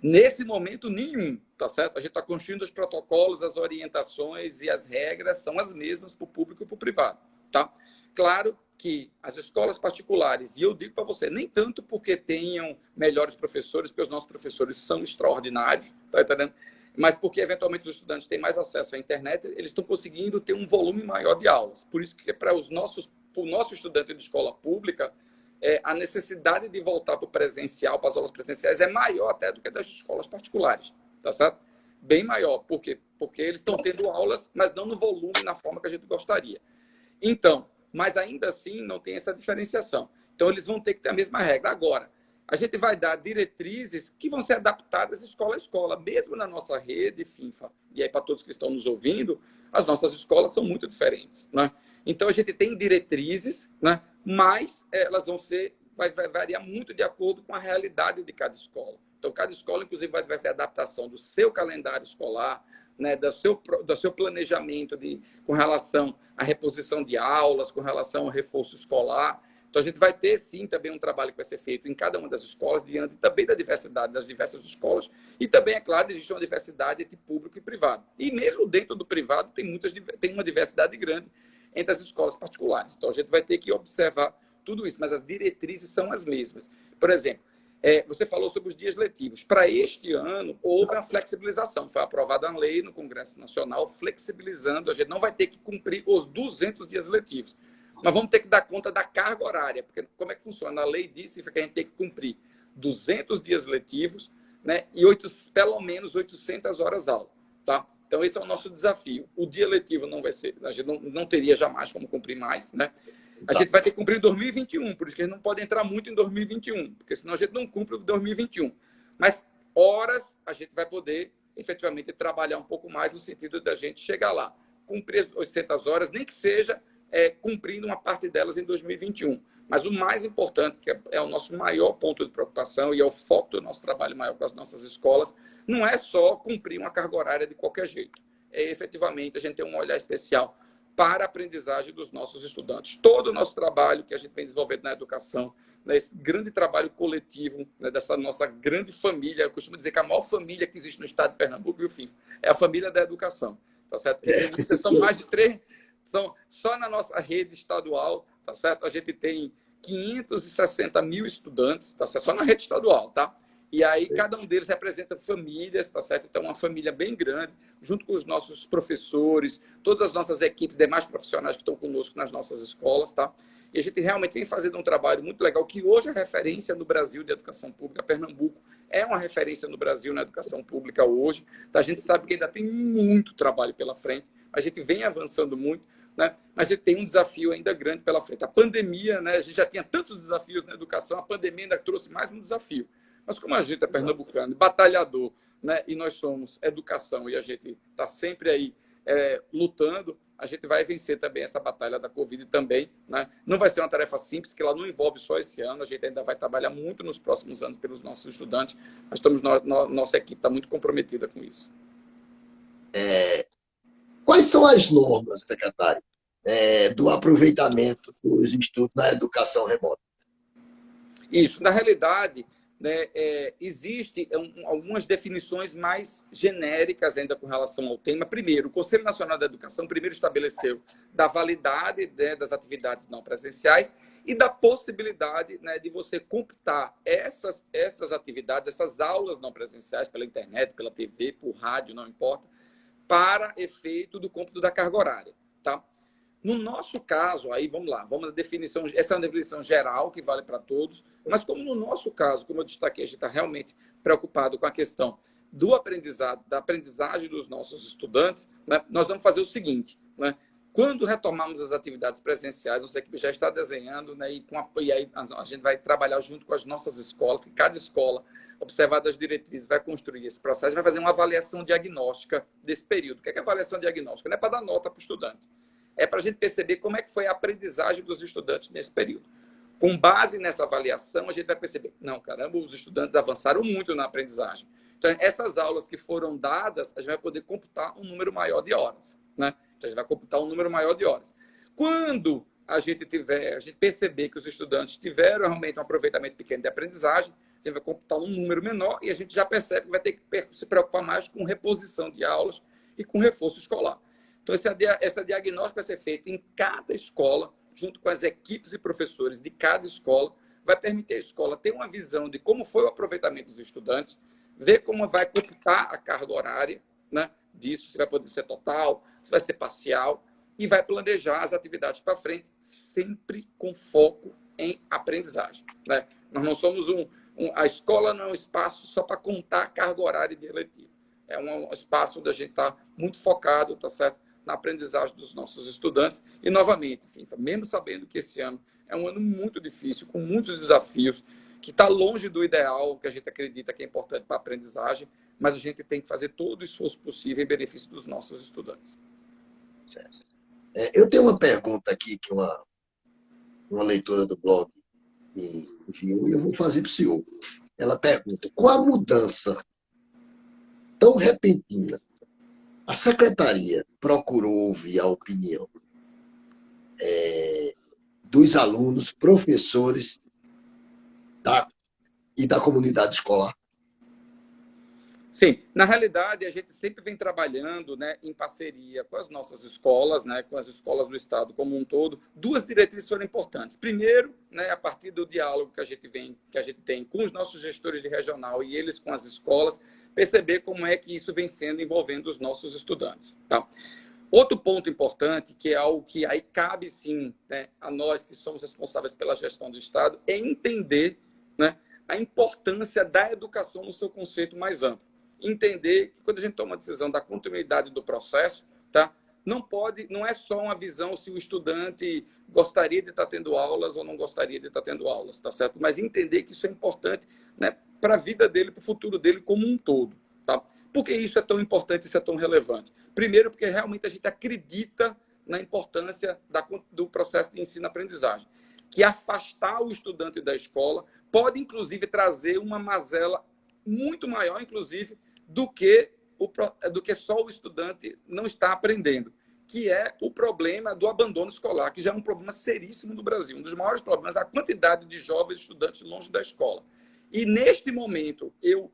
Nesse momento, nenhum, tá certo? A gente está construindo os protocolos, as orientações e as regras são as mesmas para o público e para o privado, tá? Claro que as escolas particulares, e eu digo para você, nem tanto porque tenham melhores professores, porque os nossos professores são extraordinários, tá entendendo? Mas porque, eventualmente, os estudantes têm mais acesso à internet, eles estão conseguindo ter um volume maior de aulas. Por isso que, para o nosso estudante de escola pública, a necessidade de voltar para o presencial, para as aulas presenciais, é maior até do que das escolas particulares, tá certo? Bem maior. Por quê? Porque eles estão tendo aulas, mas não no volume, na forma que a gente gostaria. Então, mas ainda assim não tem essa diferenciação. Então, eles vão ter que ter a mesma regra. Agora, a gente vai dar diretrizes que vão ser adaptadas escola a escola, mesmo na nossa rede FINFA. E aí, para todos que estão nos ouvindo, as nossas escolas são muito diferentes, né? Então, a gente tem diretrizes, né? Mas elas vai variar muito de acordo com a realidade de cada escola. Então, cada escola, inclusive, vai ser a adaptação do seu calendário escolar, né, do seu planejamento com relação à reposição de aulas, com relação ao reforço escolar. Então, a gente vai ter, sim, também um trabalho que vai ser feito em cada uma das escolas, diante também da diversidade das diversas escolas. E também, é claro, existe uma diversidade entre público e privado. E mesmo dentro do privado, tem uma diversidade grande entre as escolas particulares. Então, a gente vai ter que observar tudo isso, mas as diretrizes são as mesmas. Por exemplo, você falou sobre os dias letivos. Para este ano, houve uma flexibilização. Foi aprovada a lei no Congresso Nacional, flexibilizando. A gente não vai ter que cumprir os 200 dias letivos, mas vamos ter que dar conta da carga horária. Porque como é que funciona? A lei disse que a gente tem que cumprir 200 dias letivos, né, e pelo menos 800 horas aula. Tá? Então, esse é o nosso desafio. O dia letivo não vai ser, a gente não teria jamais como cumprir mais, né? A gente vai ter que cumprir em 2021, por isso que a gente não pode entrar muito em 2021, porque senão a gente não cumpre o 2021. Mas horas a gente vai poder, efetivamente, trabalhar um pouco mais no sentido da gente chegar lá, cumprir as 800 horas, nem que seja cumprindo uma parte delas em 2021. Mas o mais importante, que é o nosso maior ponto de preocupação e é o foco do nosso trabalho maior com as nossas escolas, não é só cumprir uma carga horária de qualquer jeito. É efetivamente a gente ter um olhar especial para a aprendizagem dos nossos estudantes. Todo o nosso trabalho que a gente vem desenvolvendo na educação, né, esse grande trabalho coletivo, né, dessa nossa grande família, eu costumo dizer que a maior família que existe no estado de Pernambuco, viu, FIF, é a família da educação. Tá certo? São mais de 3, só na nossa rede estadual, tá certo? A gente tem 560 mil estudantes, tá certo? Só na rede estadual, tá? E aí, cada um deles representa famílias, tá certo? Então, uma família bem grande, junto com os nossos professores, todas as nossas equipes, demais profissionais que estão conosco nas nossas escolas, tá? E a gente realmente vem fazendo um trabalho muito legal, que hoje é referência no Brasil de educação pública. Pernambuco é uma referência no Brasil na educação pública hoje. Tá? A gente sabe que ainda tem muito trabalho pela frente, a gente vem avançando muito, né? Mas a gente tem um desafio ainda grande pela frente. A pandemia, né? A gente já tinha tantos desafios na educação, a pandemia ainda trouxe mais um desafio. Mas como a gente é pernambucano, batalhador, né, e nós somos educação e a gente está sempre aí lutando, a gente vai vencer também essa batalha da Covid também, né? Não vai ser uma tarefa simples, que ela não envolve só esse ano, a gente ainda vai trabalhar muito nos próximos anos pelos nossos estudantes, mas nossa equipe está muito comprometida com isso. Quais são as normas, secretário, do aproveitamento dos estudos na educação remota? Isso, na realidade, né, existem algumas definições mais genéricas ainda com relação ao tema. Primeiro, o Conselho Nacional da Educação primeiro estabeleceu da validade, né, das atividades não presenciais e da possibilidade, né, de você computar essas atividades, essas aulas não presenciais pela internet, pela TV, por rádio, não importa, para efeito do cômputo da carga horária, tá? No nosso caso, aí vamos lá, vamos à definição, essa é uma definição geral que vale para todos, mas como no nosso caso, como eu destaquei, a gente está realmente preocupado com a questão do aprendizado, da aprendizagem dos nossos estudantes, né, nós vamos fazer o seguinte, né? Quando retomarmos as atividades presenciais, você que já está desenhando, né, e aí a gente vai trabalhar junto com as nossas escolas, que cada escola, observada as diretrizes, vai construir esse processo, vai fazer uma avaliação diagnóstica desse período. O que é avaliação diagnóstica? Não é para dar nota para o estudante, é para a gente perceber como é que foi a aprendizagem dos estudantes nesse período. Com base nessa avaliação, a gente vai perceber, não, caramba, os estudantes avançaram muito na aprendizagem. Então, essas aulas que foram dadas, a gente vai poder computar um número maior de horas, né? Então, a gente vai computar um número maior de horas. Quando a gente perceber que os estudantes tiveram realmente um aproveitamento pequeno de aprendizagem, a gente vai computar um número menor e a gente já percebe que vai ter que se preocupar mais com reposição de aulas e com reforço escolar. Então, essa diagnóstica vai ser feita em cada escola, junto com as equipes e professores de cada escola, vai permitir à escola ter uma visão de como foi o aproveitamento dos estudantes, ver como vai computar a carga horária, né, disso, se vai poder ser total, se vai ser parcial, e vai planejar as atividades para frente, sempre com foco em aprendizagem, né? Nós não somos a escola não é um espaço só para contar a carga horária de eletivo. É um espaço onde a gente está muito focado, tá certo, na aprendizagem dos nossos estudantes. E, novamente, enfim, mesmo sabendo que esse ano é um ano muito difícil, com muitos desafios, que está longe do ideal, que a gente acredita que é importante para a aprendizagem, mas a gente tem que fazer todo o esforço possível em benefício dos nossos estudantes. Certo. Eu tenho uma pergunta aqui que uma leitora do blog me enviou e eu vou fazer para o senhor. Ela pergunta, com a mudança tão repentina, a secretaria procurou ouvir a opinião dos alunos, professores e da comunidade escolar? Sim, na realidade, a gente sempre vem trabalhando, né, em parceria com as nossas escolas, né, com as escolas do Estado como um todo. Duas diretrizes foram importantes. Primeiro, né, a partir do diálogo que a gente tem com os nossos gestores de regional e eles com as escolas, perceber como é que isso vem sendo envolvendo os nossos estudantes. Tá? Outro ponto importante, que é algo que aí cabe sim, né, a nós que somos responsáveis pela gestão do Estado, é entender, né, a importância da educação no seu conceito mais amplo. Entender que quando a gente toma a decisão da continuidade do processo, tá, não é só uma visão se o estudante gostaria de estar tendo aulas ou não gostaria de estar tendo aulas, tá certo? Mas entender que isso é importante, né, para a vida dele, para o futuro dele como um todo, tá? Por que isso é tão importante, isso é tão relevante? Primeiro, porque realmente a gente acredita na importância do processo de ensino-aprendizagem, que afastar o estudante da escola pode, inclusive, trazer uma mazela muito maior, inclusive, do que só o estudante não está aprendendo, que é o problema do abandono escolar, que já é um problema seríssimo no Brasil. Um dos maiores problemas é a quantidade de jovens estudantes longe da escola. E, neste momento, eu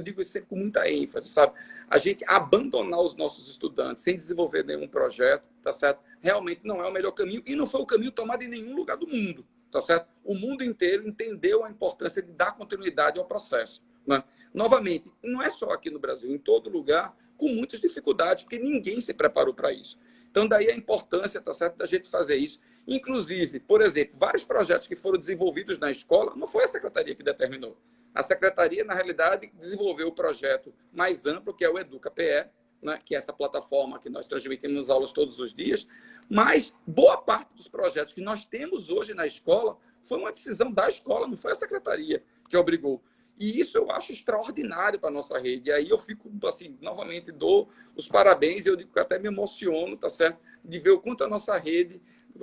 digo isso sempre com muita ênfase, sabe? A gente abandonar os nossos estudantes sem desenvolver nenhum projeto, tá certo? Realmente não é o melhor caminho e não foi o caminho tomado em nenhum lugar do mundo, tá certo? O mundo inteiro entendeu a importância de dar continuidade ao processo, né? Novamente, não é só aqui no Brasil, em todo lugar, com muitas dificuldades, porque ninguém se preparou para isso. Então, daí a importância, tá certo, da gente fazer isso. Inclusive, por exemplo, vários projetos que foram desenvolvidos na escola, não foi a secretaria que determinou. A secretaria, na realidade, desenvolveu o projeto mais amplo, que é o EducaPE, né, que é essa plataforma que nós transmitimos aulas todos os dias, mas boa parte dos projetos que nós temos hoje na escola foi uma decisão da escola, não foi a secretaria que obrigou. E isso eu acho extraordinário para a nossa rede. E aí eu fico, assim, novamente, dou os parabéns, e eu digo que até me emociono, tá certo? De ver o quanto a nossa rede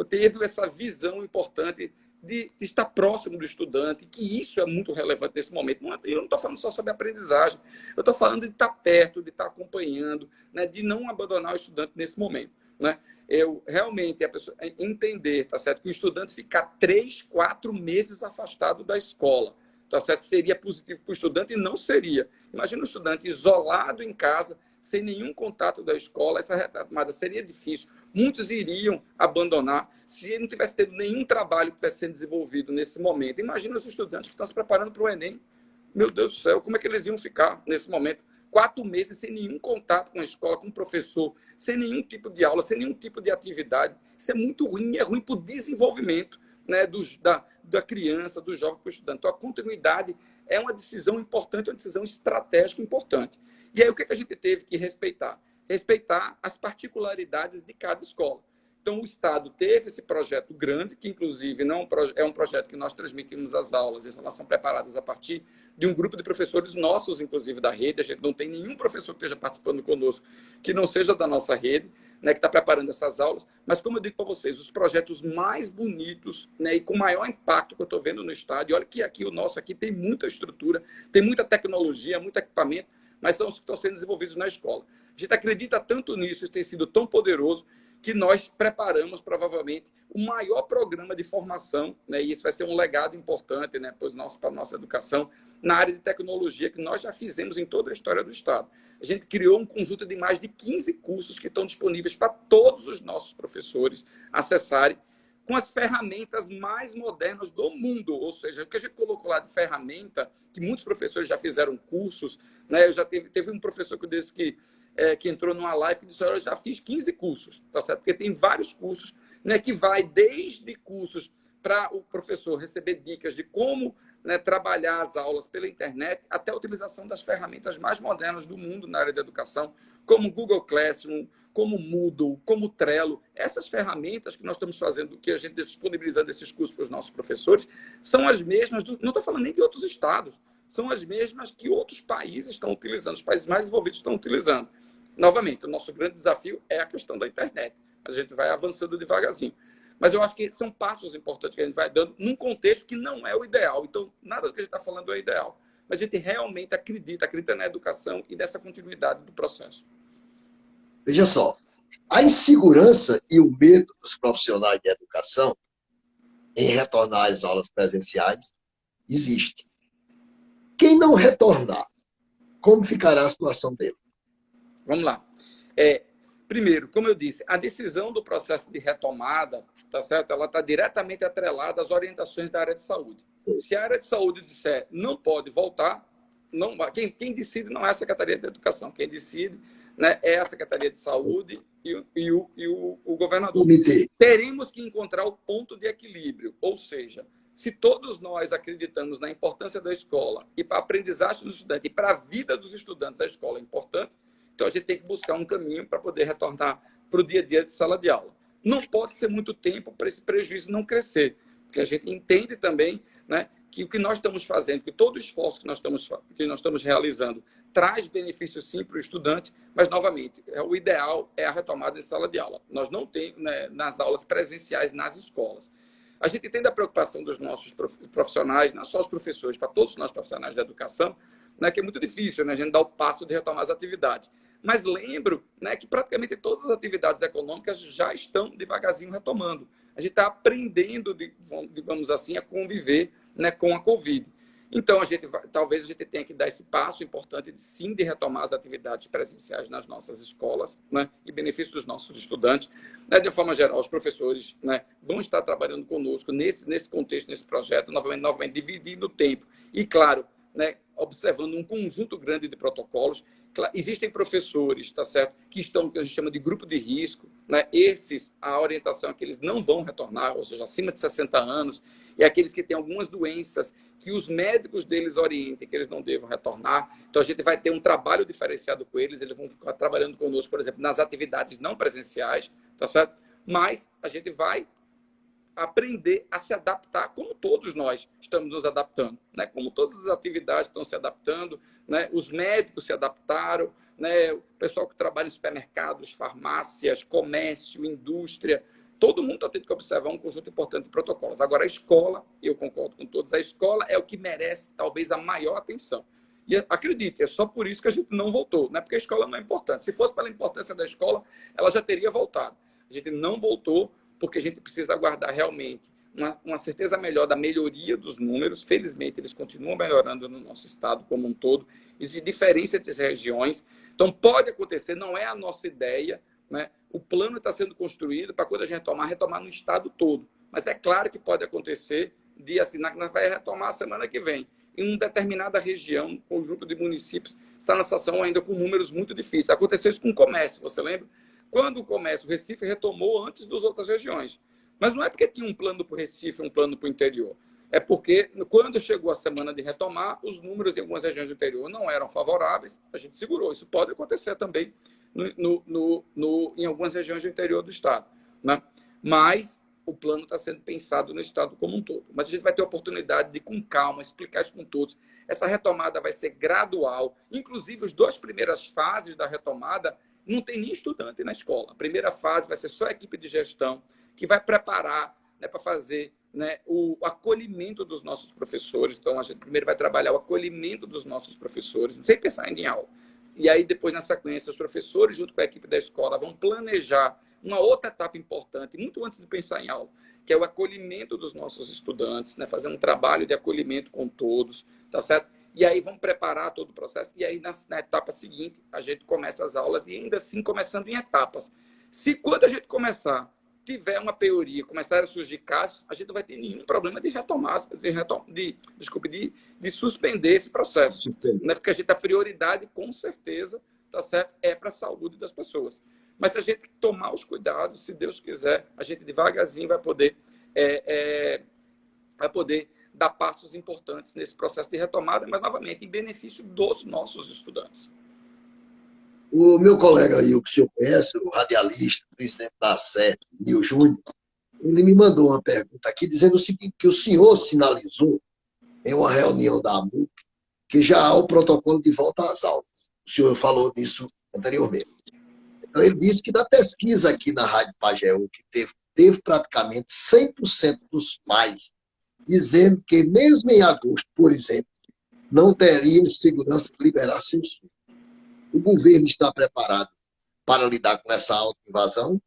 teve essa visão importante de estar próximo do estudante, que isso é muito relevante nesse momento. Eu não estou falando só sobre aprendizagem, eu estou falando de estar perto, de estar acompanhando, né, de não abandonar o estudante nesse momento, né? Eu realmente a pessoa entender, tá certo, que o estudante ficar 3, 4 meses afastado da escola, tá certo, seria positivo para o estudante e não seria. Imagina um estudante isolado em casa, sem nenhum contato da escola, essa retomada seria difícil. Muitos iriam abandonar se ele não tivesse tendo nenhum trabalho que estivesse sendo desenvolvido nesse momento. Imagina os estudantes que estão se preparando para o Enem. Meu Deus do céu, como é que eles iam ficar nesse momento? 4 meses sem nenhum contato com a escola, com o professor, sem nenhum tipo de aula, sem nenhum tipo de atividade. Isso é muito ruim, é ruim para o desenvolvimento, né, da criança, do jovem, para o estudante. Então, a continuidade é uma decisão importante, uma decisão estratégica importante. E aí, o que a gente teve que respeitar? respeitar as particularidades de cada escola. Então, o Estado teve esse projeto grande, que, inclusive, não é um projeto que nós transmitimos as aulas, elas são preparadas a partir de um grupo de professores nossos, inclusive, da rede. A gente não tem nenhum professor que esteja participando conosco que não seja da nossa rede, né, que está preparando essas aulas. Mas, como eu digo para vocês, os projetos mais bonitos, né, e com maior impacto que eu estou vendo no Estado, e olha que aqui o nosso aqui tem muita estrutura, tem muita tecnologia, muito equipamento, mas são os que estão sendo desenvolvidos na escola. A gente acredita tanto nisso, isso tem sido tão poderoso, que nós preparamos, provavelmente, o maior programa de formação, né, e isso vai ser um legado importante, né, para a nossa educação, na área de tecnologia, que nós já fizemos em toda a história do Estado. A gente criou um conjunto de mais de 15 cursos que estão disponíveis para todos os nossos professores acessarem, com as ferramentas mais modernas do mundo. Ou seja, o que a gente colocou lá de ferramenta, que muitos professores já fizeram cursos, né, eu já teve um professor que disse que entrou numa live que disse: eu já fiz 15 cursos, tá certo? Porque tem vários cursos, né, que vai desde cursos para o professor receber dicas de como, né, trabalhar as aulas pela internet, até a utilização das ferramentas mais modernas do mundo na área da educação, como Google Classroom, como Moodle, como Trello. Essas ferramentas que nós estamos fazendo, que a gente está disponibilizando esses cursos para os nossos professores, são as mesmas, não estou falando nem de outros estados, são as mesmas que outros países estão utilizando, os países mais desenvolvidos estão utilizando. Novamente, o nosso grande desafio é a questão da internet. A gente vai avançando devagarzinho. Mas eu acho que são passos importantes que a gente vai dando num contexto que não é o ideal. Então, nada do que a gente está falando é ideal. Mas a gente realmente acredita na educação e nessa continuidade do processo. Veja só, a insegurança e o medo dos profissionais de educação em retornar às aulas presenciais existe. Quem não retornar, como ficará a situação dele? Vamos lá. Primeiro, como eu disse, a decisão do processo de retomada, tá certo? Ela está diretamente atrelada às orientações da área de saúde. Se a área de saúde disser não pode voltar, não, quem decide não é a Secretaria de Educação. Quem decide, né, é a Secretaria de Saúde e o governador. Teremos que encontrar o ponto de equilíbrio, ou seja, se todos nós acreditamos na importância da escola e para a aprendizagem dos estudantes e para a vida dos estudantes, a escola é importante, então a gente tem que buscar um caminho para poder retornar para o dia a dia de sala de aula. Não pode ser muito tempo para esse prejuízo não crescer, porque a gente entende também, né, que o que nós estamos fazendo, que todo o esforço que nós estamos realizando traz benefícios sim para o estudante, mas, novamente, o ideal é a retomada em sala de aula. Nós não temos, né, nas aulas presenciais nas escolas. A gente entende a preocupação dos nossos profissionais, não só os professores, para todos nós profissionais da educação, né, que é muito difícil, né, a gente dar o passo de retomar as atividades. Mas lembro, né, que praticamente todas as atividades econômicas já estão devagarzinho retomando. A gente está aprendendo, digamos assim, a conviver, né, com a Covid. Então, talvez a gente tenha que dar esse passo importante de retomar as atividades presenciais nas nossas escolas, né, em benefício dos nossos estudantes. Né, de forma geral, os professores, né, vão estar trabalhando conosco nesse contexto, nesse projeto, novamente dividindo o tempo. E, claro, né, observando um conjunto grande de protocolos. Existem professores, tá certo, que estão, que a gente chama de grupo de risco, né? Esses, a orientação é que eles não vão retornar, ou seja, acima de 60 anos, e aqueles que têm algumas doenças que os médicos deles orientem que eles não devam retornar. Então, a gente vai ter um trabalho diferenciado com eles vão ficar trabalhando conosco, por exemplo, nas atividades não presenciais, tá certo? Mas a gente vai aprender a se adaptar, como todos nós estamos nos adaptando, né? Como todas as atividades estão se adaptando, né? Os médicos se adaptaram, né? O pessoal que trabalha em supermercados, farmácias, comércio, indústria, todo mundo está tendo que observar um conjunto importante de protocolos. Agora, a escola, eu concordo com todos, a escola é o que merece, talvez, a maior atenção. E acredite, é só por isso que a gente não voltou, não é porque a escola não é importante. Se fosse pela importância da escola, ela já teria voltado. A gente não voltou porque a gente precisa aguardar realmente uma certeza melhor da melhoria dos números. Felizmente, eles continuam melhorando no nosso estado como um todo. Existe diferença entre as regiões. Então, pode acontecer, não é a nossa ideia, né? O plano está sendo construído para, quando a gente retomar no estado todo. Mas é claro que pode acontecer de assinar que nós vai retomar a semana que vem. Em uma determinada região, um conjunto de municípios está na situação ainda com números muito difíceis. Aconteceu isso com o comércio, você lembra? Quando o comércio, o Recife retomou antes das outras regiões. Mas não é porque tinha um plano para o Recife, um plano para o interior. É porque, quando chegou a semana de retomar, os números em algumas regiões do interior não eram favoráveis, a gente segurou. Isso pode acontecer também em algumas regiões do interior do estado, né? Mas o plano está sendo pensado no estado como um todo. Mas a gente vai ter a oportunidade de, com calma, explicar isso com todos. Essa retomada vai ser gradual. Inclusive, as duas primeiras fases da retomada não tem nem estudante na escola. A primeira fase vai ser só a equipe de gestão, que vai preparar, né, para fazer, né, o acolhimento dos nossos professores. Então, a gente primeiro vai trabalhar o acolhimento dos nossos professores, sem pensar em aula. E aí, depois, na sequência, os professores, junto com a equipe da escola, vão planejar uma outra etapa importante, muito antes de pensar em aula, que é o acolhimento dos nossos estudantes, né? Fazer um trabalho de acolhimento com todos, tá certo? E aí vamos preparar todo o processo, e aí na etapa seguinte a gente começa as aulas, e ainda assim começando em etapas. Se quando a gente começar, tiver uma teoria, começar a surgir casos, a gente não vai ter nenhum problema de retomar, de suspender esse processo. Né? Porque a prioridade, com certeza, tá certo? É para a saúde das pessoas. Mas se a gente tomar os cuidados, se Deus quiser, a gente devagarzinho vai poder dar passos importantes nesse processo de retomada, mas, novamente, em benefício dos nossos estudantes. O meu colega aí, o que o senhor conhece, o radialista, presidente da SE, Nil Júnior, ele me mandou uma pergunta aqui dizendo o seguinte, que o senhor sinalizou em uma reunião da AMUP que já há o protocolo de volta às aulas. O senhor falou nisso anteriormente. Então, ele disse que da pesquisa aqui na Rádio Pajeú, que teve praticamente 100% dos pais dizendo que, mesmo em agosto, por exemplo, não teriam segurança de liberar seus filhos. O governo está preparado para lidar com essa alta invasão?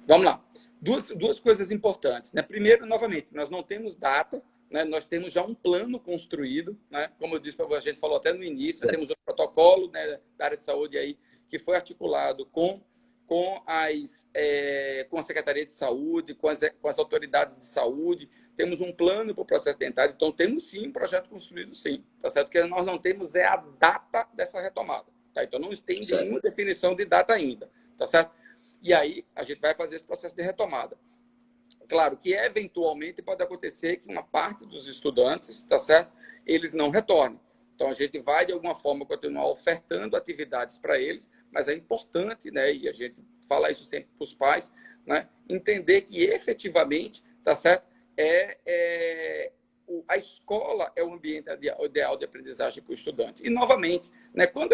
Vamos lá. Duas coisas importantes. Né? Primeiro, novamente, nós não temos data, né? Nós temos já um plano construído. Né? Como eu disse, a gente falou até no início, temos um protocolo, né, da área de saúde aí, que foi articulado com a Secretaria de Saúde, com as autoridades de saúde. Temos um plano para o processo dentário. Então, temos sim um projeto construído, sim. Tá certo? O que nós não temos é a data dessa retomada. Tá? Então, não tem nenhuma definição de data ainda. Tá certo? E aí, a gente vai fazer esse processo de retomada. Claro que, eventualmente, pode acontecer que uma parte dos estudantes, tá certo? Eles não retornem. Então, a gente vai, de alguma forma, continuar ofertando atividades para eles, mas é importante, né, e a gente fala isso sempre para os pais, né, entender que, efetivamente, tá certo? A escola é o ambiente ideal de aprendizagem para o estudante. E, novamente, né, quando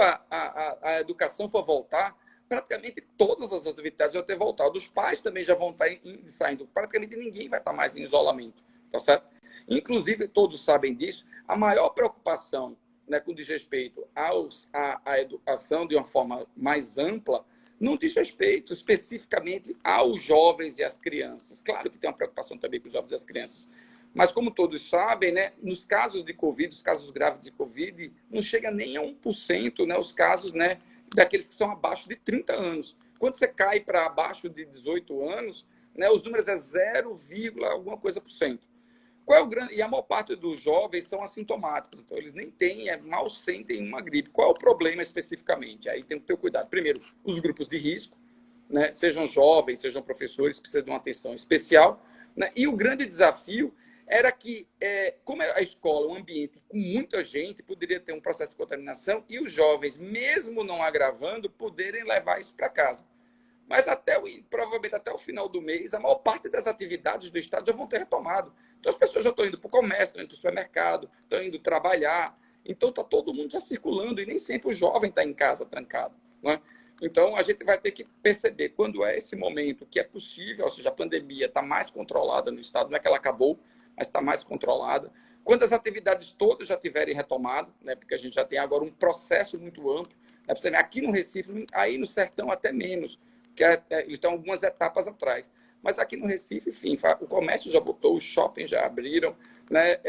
a educação for voltar, praticamente todas as atividades vão ter voltado. Os pais também já vão estar saindo. Praticamente ninguém vai estar mais em isolamento, tá certo? Inclusive, todos sabem disso, a maior preocupação, né, com diz respeito à educação de uma forma mais ampla, não diz respeito especificamente aos jovens e às crianças. Claro que tem uma preocupação também com os jovens e as crianças, mas como todos sabem, né, nos casos de Covid, os casos graves de Covid, não chega nem a 1%, né, os casos, né, daqueles que são abaixo de 30 anos. Quando você cai para abaixo de 18 anos, né, os números é 0, alguma coisa por cento. Qual é o grande... E a maior parte dos jovens são assintomáticos, então eles nem têm, mal sentem uma gripe. Qual é o problema especificamente? Aí tem que ter cuidado. Primeiro, os grupos de risco, né? Sejam jovens, sejam professores, precisam de uma atenção especial. Né? E o grande desafio era que, como a escola é um ambiente com muita gente, poderia ter um processo de contaminação e os jovens, mesmo não agravando, poderem levar isso para casa. Mas provavelmente até o final do mês, a maior parte das atividades do Estado já vão ter retomado. Então, as pessoas já estão indo para o comércio, estão indo para o supermercado, estão indo trabalhar. Então, está todo mundo já circulando e nem sempre o jovem está em casa trancado. Né? Então, a gente vai ter que perceber quando é esse momento que é possível, ou seja, a pandemia está mais controlada no Estado, não é que ela acabou, mas está mais controlada. Quando as atividades todas já tiverem retomado, né, porque a gente já tem agora um processo muito amplo, né, aqui no Recife, aí no Sertão até menos, que eles estão algumas etapas atrás. Mas aqui no Recife, enfim, o comércio já voltou, os shoppings já abriram, né,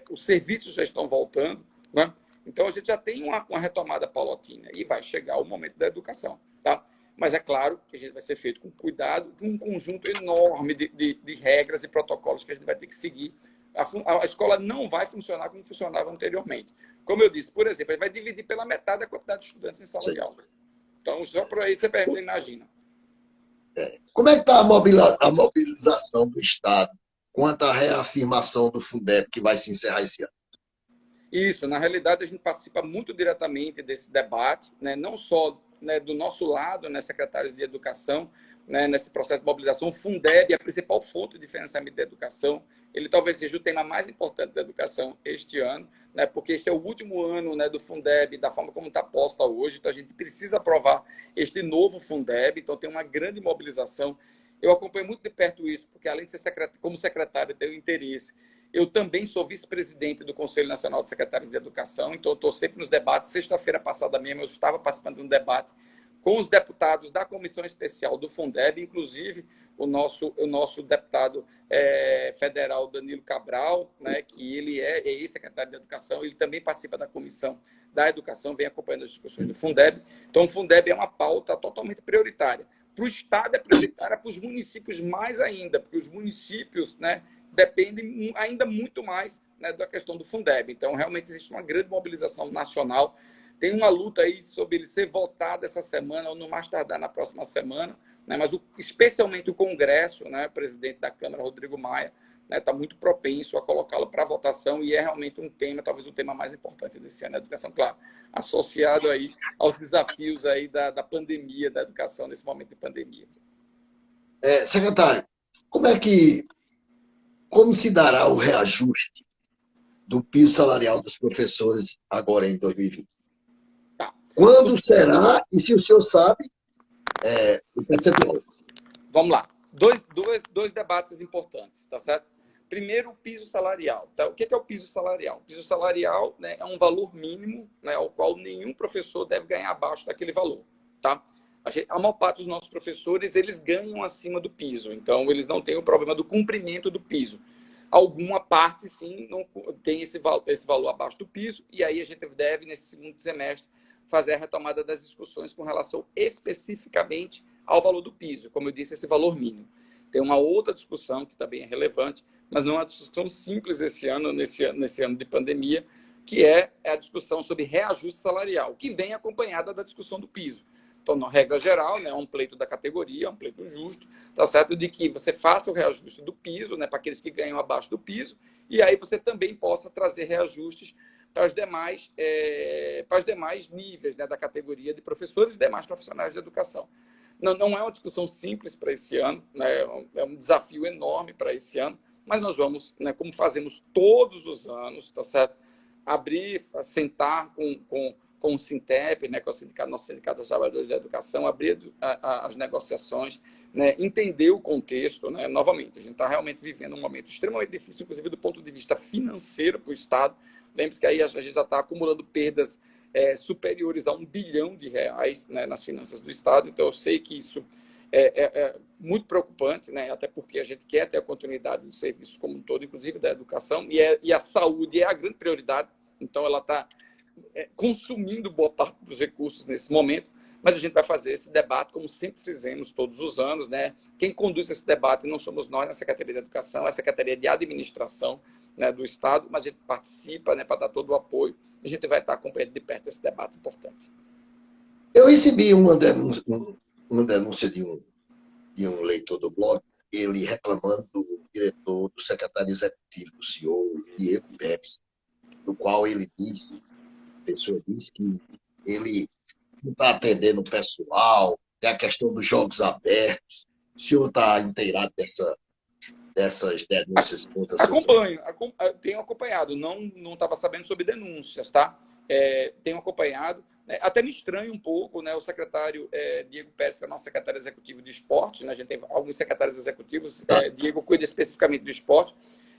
os serviços já estão voltando. Né? Então, a gente já tem uma retomada paulatina e vai chegar o momento da educação. Tá? Mas é claro que a gente vai ser feito com cuidado, com um conjunto enorme de regras e protocolos que a gente vai ter que seguir. A escola não vai funcionar como funcionava anteriormente. Como eu disse, por exemplo, a gente vai dividir pela metade a quantidade de estudantes em sala de aula. Então, só por aí você imagina. Como é que está a mobilização do Estado quanto à reafirmação do Fundeb, que vai se encerrar esse ano? Isso, na realidade, a gente participa muito diretamente desse debate, né? Não só, né, do nosso lado, né, secretários de educação, né, nesse processo de mobilização. O Fundeb é a principal fonte de financiamento da educação. Ele talvez seja o tema mais importante da educação este ano, né, porque este é o último ano, né, do Fundeb, da forma como está posta hoje. Então, a gente precisa aprovar este novo Fundeb. Então, tem uma grande mobilização. Eu acompanho muito de perto isso, porque, além de ser secretário, como secretário, eu tenho interesse. Eu também sou vice-presidente do Conselho Nacional de Secretários de Educação, então eu estou sempre nos debates. Sexta-feira passada mesmo, eu estava participando de um debate com os deputados da Comissão Especial do Fundeb, inclusive o nosso deputado federal, Danilo Cabral, né, que ele é ex-secretário de Educação, ele também participa da Comissão da Educação, vem acompanhando as discussões do Fundeb. Então, o Fundeb é uma pauta totalmente prioritária. Para o Estado é prioritária, para os municípios mais ainda, porque os municípios, né, dependem ainda muito mais, né, da questão do Fundeb. Então, realmente, existe uma grande mobilização nacional. Tem uma luta aí sobre ele ser votado essa semana, ou no mais tardar na próxima semana, né, mas especialmente o Congresso, né, o presidente da Câmara, Rodrigo Maia, está, né, muito propenso a colocá-lo para votação, e é realmente um tema, talvez o tema mais importante desse ano, a educação, claro, associado aí aos desafios aí da pandemia, da educação nesse momento de pandemia. Secretário, como se dará o reajuste do piso salarial dos professores agora em 2020? Tá. Quando será? E se o senhor sabe, o percentual? Vamos lá. Dois debates importantes, tá certo? Primeiro, o piso salarial. Tá? O que é o piso salarial? O piso salarial, né, é um valor mínimo, né, ao qual nenhum professor deve ganhar abaixo daquele valor. Tá? A maior parte dos nossos professores, eles ganham acima do piso. Então, eles não têm o problema do cumprimento do piso. Alguma parte, sim, não tem esse valor abaixo do piso. E aí a gente deve, nesse segundo semestre, fazer a retomada das discussões com relação especificamente ao valor do piso. Como eu disse, esse valor mínimo. Tem uma outra discussão que também é relevante, mas não é uma discussão simples esse ano, nesse ano de pandemia, que é a discussão sobre reajuste salarial, que vem acompanhada da discussão do piso. Então, na regra geral, né, é um pleito da categoria, é um pleito justo, tá certo? De que você faça o reajuste do piso, né, para aqueles que ganham abaixo do piso, e aí você também possa trazer reajustes para os demais níveis, né, da categoria de professores e demais profissionais de educação. Não é uma discussão simples para esse ano, né, é um desafio enorme para esse ano, mas nós vamos, né, como fazemos todos os anos, tá certo? Sentar com o Sintep, né, que é o sindicato, nosso Sindicato dos Trabalhadores da Educação, abrir as negociações, né, entender o contexto, né, novamente. A gente está realmente vivendo um momento extremamente difícil, inclusive do ponto de vista financeiro para o Estado. Lembre-se que aí a gente já está acumulando perdas superiores a R$ 1 bilhão, né, nas finanças do Estado. Então, eu sei que isso é muito preocupante, né, até porque a gente quer ter a continuidade do serviço como um todo, inclusive da educação, e a saúde é a grande prioridade. Então, ela está consumindo boa parte dos recursos nesse momento, mas a gente vai fazer esse debate como sempre fizemos todos os anos, né? Quem conduz esse debate não somos nós na Secretaria de Educação, é a Secretaria de Administração, né, do Estado, mas a gente participa, né, para dar todo o apoio. A gente vai estar acompanhando de perto esse debate importante. Eu recebi uma denúncia de um leitor do blog, ele reclamando do diretor, do secretário executivo, do CEO, Diego Pérez, no qual ele disse, a pessoa diz que ele não está atendendo o pessoal, tem a questão dos jogos abertos. O senhor está inteirado dessas denúncias contra seus... Tenho acompanhado, não estava sabendo sobre denúncias, tá? Tenho acompanhado, né? Até me estranha um pouco, né? O secretário Diego Pérez, que é o nosso secretário executivo de esporte, né? A gente tem alguns secretários executivos, Diego cuida especificamente do esporte,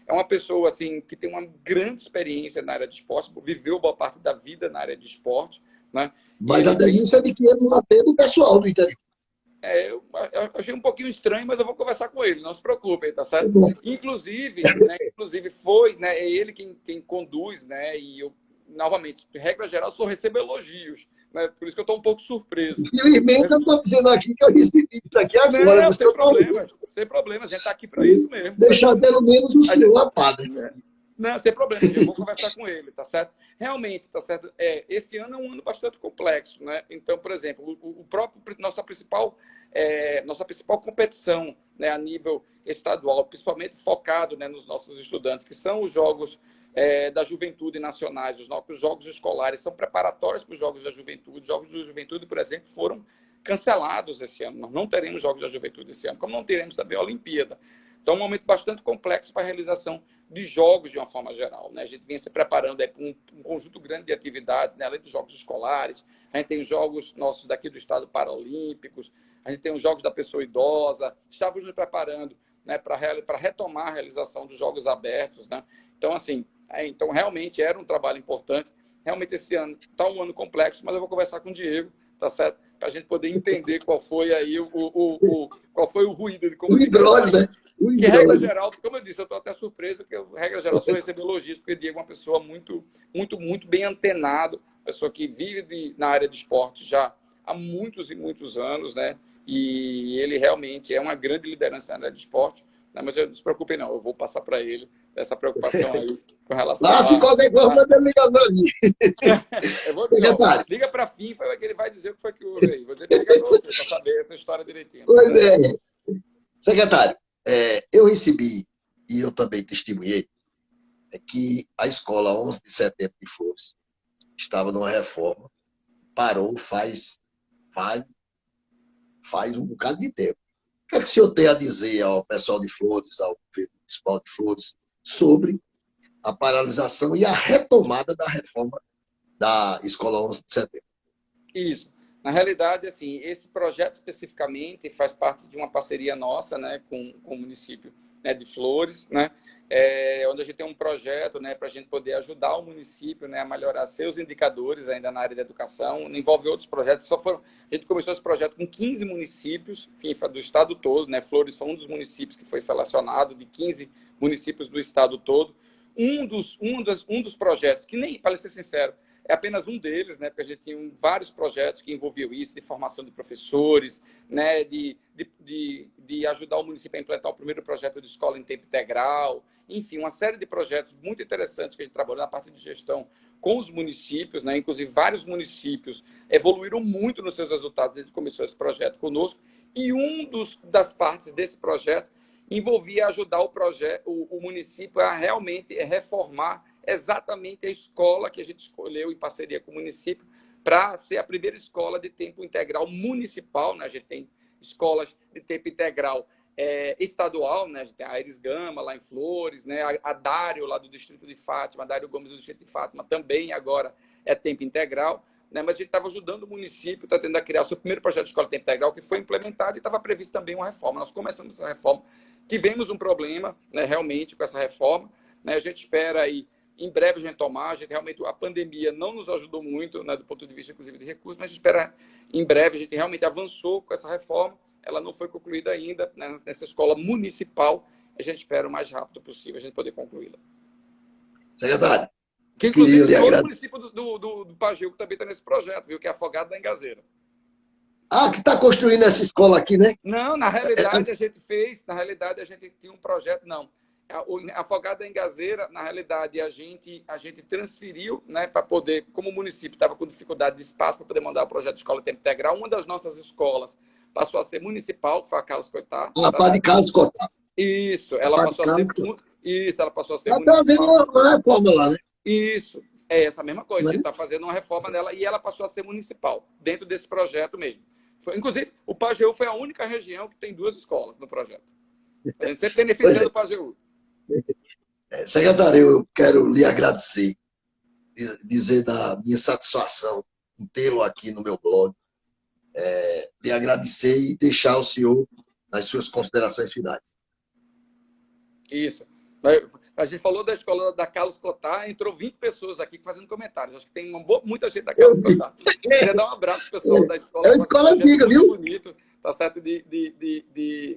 é uma pessoa assim, que tem uma grande experiência na área de esporte, viveu boa parte da vida na área de esporte, né? Mas a denúncia é de que ele não atende o pessoal do interior. Eu achei um pouquinho estranho, mas eu vou conversar com ele, não se preocupem, tá certo? Inclusive, foi, né, é ele quem conduz, né, e eu, novamente, de regra geral, só recebo elogios, né, por isso que eu estou um pouco surpreso. Infelizmente, eu estou dizendo aqui que eu recebi isso aqui agora. Não, sem problema, a gente está aqui para isso mesmo. Deixar pelo menos o senhor lapado. Não, sem problema, eu vou conversar com ele, tá certo? Realmente, tá certo? Esse ano é um ano bastante complexo, né? Então, por exemplo, nossa principal competição, né, a nível estadual, principalmente focado, né, nos nossos estudantes, que são os Jogos da juventude nacionais. Os jogos escolares são preparatórios para os jogos da juventude. Os jogos da juventude, por exemplo, foram cancelados esse ano. Nós não teremos jogos da juventude esse ano, como não teremos também a Olimpíada. Então, é um momento bastante complexo para a realização de jogos de uma forma geral, né? A gente vem se preparando para um conjunto grande de atividades, né? Além dos jogos escolares, a gente tem os jogos nossos daqui do estado paralímpicos, a gente tem os jogos da pessoa idosa, estávamos nos preparando, né, para retomar a realização dos jogos abertos, né? Então, assim, então realmente era um trabalho importante. Realmente esse ano está um ano complexo, mas eu vou conversar com o Diego, tá certo? Para a gente poder entender qual foi aí qual foi o ruído de comunicação. O hidróleo, né? Que, regra geral, como eu disse, eu estou até surpreso, porque, regra geral, só recebi elogios, porque o Diego é uma pessoa muito bem antenado, pessoa que vive na área de esporte já há muitos e muitos anos, né? E ele realmente é uma grande liderança na área de esporte, né? Mas não se preocupe, não, eu vou passar para ele essa preocupação aí com relação Lá, se qualquer coisa, manda ligar para mim. Eu vou dizer, ó, liga para a FIFA, que ele vai dizer o que foi que houve aí. Vou dizer que liga para você, para saber essa história direitinho. Pois é. Secretário, eu recebi, e eu também testemunhei, que a escola 11 de setembro de Flores estava numa reforma, parou faz um bocado de tempo. O que é que o senhor tem a dizer ao pessoal de Flores, ao governo municipal de Flores, sobre a paralisação e a retomada da reforma da escola 11 de setembro? Isso. Na realidade, assim, esse projeto especificamente faz parte de uma parceria nossa, né, com o município, né, de Flores, né, onde a gente tem um projeto, né, para a gente poder ajudar o município, né, a melhorar seus indicadores ainda na área da educação. Envolve outros projetos. A gente começou esse projeto com 15 municípios, enfim, do estado todo, né. Flores foi um dos municípios que foi selecionado de 15 municípios do estado todo. Um dos projetos que nem, para ser sincero, é apenas um deles, né? Porque a gente tinha vários projetos que envolviam isso, de formação de professores, né? de ajudar o município a implantar o primeiro projeto de escola em tempo integral, enfim, uma série de projetos muito interessantes que a gente trabalhou na parte de gestão com os municípios, né? Inclusive vários municípios evoluíram muito nos seus resultados desde que começou esse projeto conosco, e das partes desse projeto envolvia ajudar o município a realmente reformar exatamente a escola que a gente escolheu em parceria com o município para ser a primeira escola de tempo integral municipal, né? A gente tem escolas de tempo integral estadual, né? A gente tem a Aires Gama lá em Flores, né? A Dário lá do distrito de Fátima, a Dário Gomes do distrito de Fátima também agora é tempo integral, né? Mas a gente estava ajudando o município, está tentando criar o seu primeiro projeto de escola de tempo integral, que foi implementado, e estava previsto também uma reforma. Nós começamos essa reforma, tivemos um problema, né, realmente com essa reforma, né? A gente espera aí em breve a gente retomar. Realmente a pandemia não nos ajudou muito, né, do ponto de vista, inclusive, de recursos, mas a gente espera em breve. A gente realmente avançou com essa reforma, ela não foi concluída ainda, né, nessa escola municipal. A gente espera o mais rápido possível a gente poder concluí-la. Secretário, que inclusive todo o município do Pajeú também está nesse projeto, viu, que é Afogado da Engazeira. Ah, que está construindo essa escola aqui, né? Não, na realidade a gente tinha um projeto, não. Afogado da Engazeira, na realidade, a gente transferiu, né, para poder, como o município estava com dificuldade de espaço para poder mandar o projeto de escola em tempo integral, uma das nossas escolas passou a ser municipal, que foi a Carlos Coitá. A Padre Carlos Coitá. Isso, ela passou a ser municipal. Está fazendo uma reforma lá, né? Isso, é essa mesma coisa. A gente está fazendo uma reforma dela e ela passou a ser municipal, dentro desse projeto mesmo. Inclusive, o Pajeú foi a única região que tem 2 escolas no projeto. A gente sempre beneficiando o Pajeú. Secretário, eu quero lhe agradecer, dizer da minha satisfação em tê-lo aqui no meu blog, lhe agradecer e deixar o senhor nas suas considerações finais. Isso. A gente falou da escola da Carlos Cotar, entrou 20 pessoas aqui fazendo comentários. Acho que tem muita gente da Carlos Cotar. Queria dar um abraço pro pessoal da escola. É uma escola antiga, viu? Bonito, tá certo?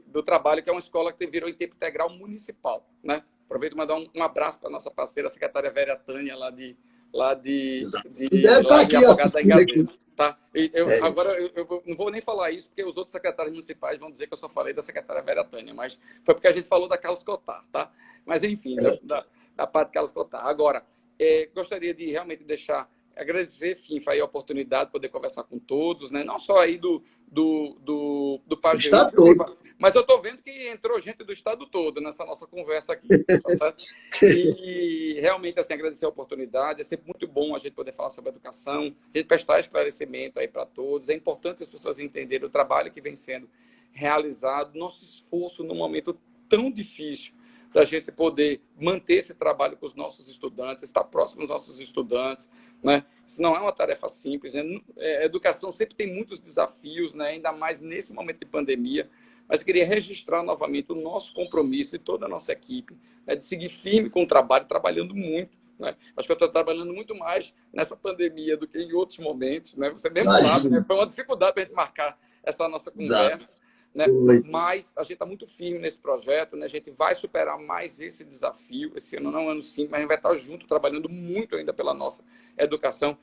Do trabalho, que é uma escola que virou em tempo integral municipal, né? Aproveito e mandar um abraço para a nossa parceira, a secretária Vera Tânia, lá de Afogado da Engazeira. Tá? Agora, eu não vou nem falar isso, porque os outros secretários municipais vão dizer que eu só falei da secretária Vera Tânia, mas foi porque a gente falou da Carlos Cotar, tá? Mas, enfim, da parte de Carlos Cotar. Agora, gostaria de realmente deixar agradecer, FINFA, aí a oportunidade de poder conversar com todos, né? Não só aí do Pajeú, Está todo. mas eu estou vendo que entrou gente do estado todo nessa nossa conversa aqui, tá certo? E realmente, assim, agradecer a oportunidade. É sempre muito bom a gente poder falar sobre educação, a gente prestar esclarecimento aí para todos. É importante as pessoas entenderem o trabalho que vem sendo realizado, nosso esforço num momento tão difícil da gente poder manter esse trabalho com os nossos estudantes, estar próximo dos nossos estudantes, né? Isso não é uma tarefa simples, né? A educação sempre tem muitos desafios, né? Ainda mais nesse momento de pandemia, mas eu queria registrar novamente o nosso compromisso e toda a nossa equipe, né? De seguir firme com o trabalho, trabalhando muito, né? Acho que eu estou trabalhando muito mais nessa pandemia do que em outros momentos, né? Você mesmo sabe, né? Foi uma dificuldade para a gente marcar essa nossa conversa. Exato. Né? Mas a gente está muito firme nesse projeto, né? A gente vai superar mais esse desafio. Esse ano não é ano 5, mas a gente vai estar junto, trabalhando muito ainda pela nossa educação.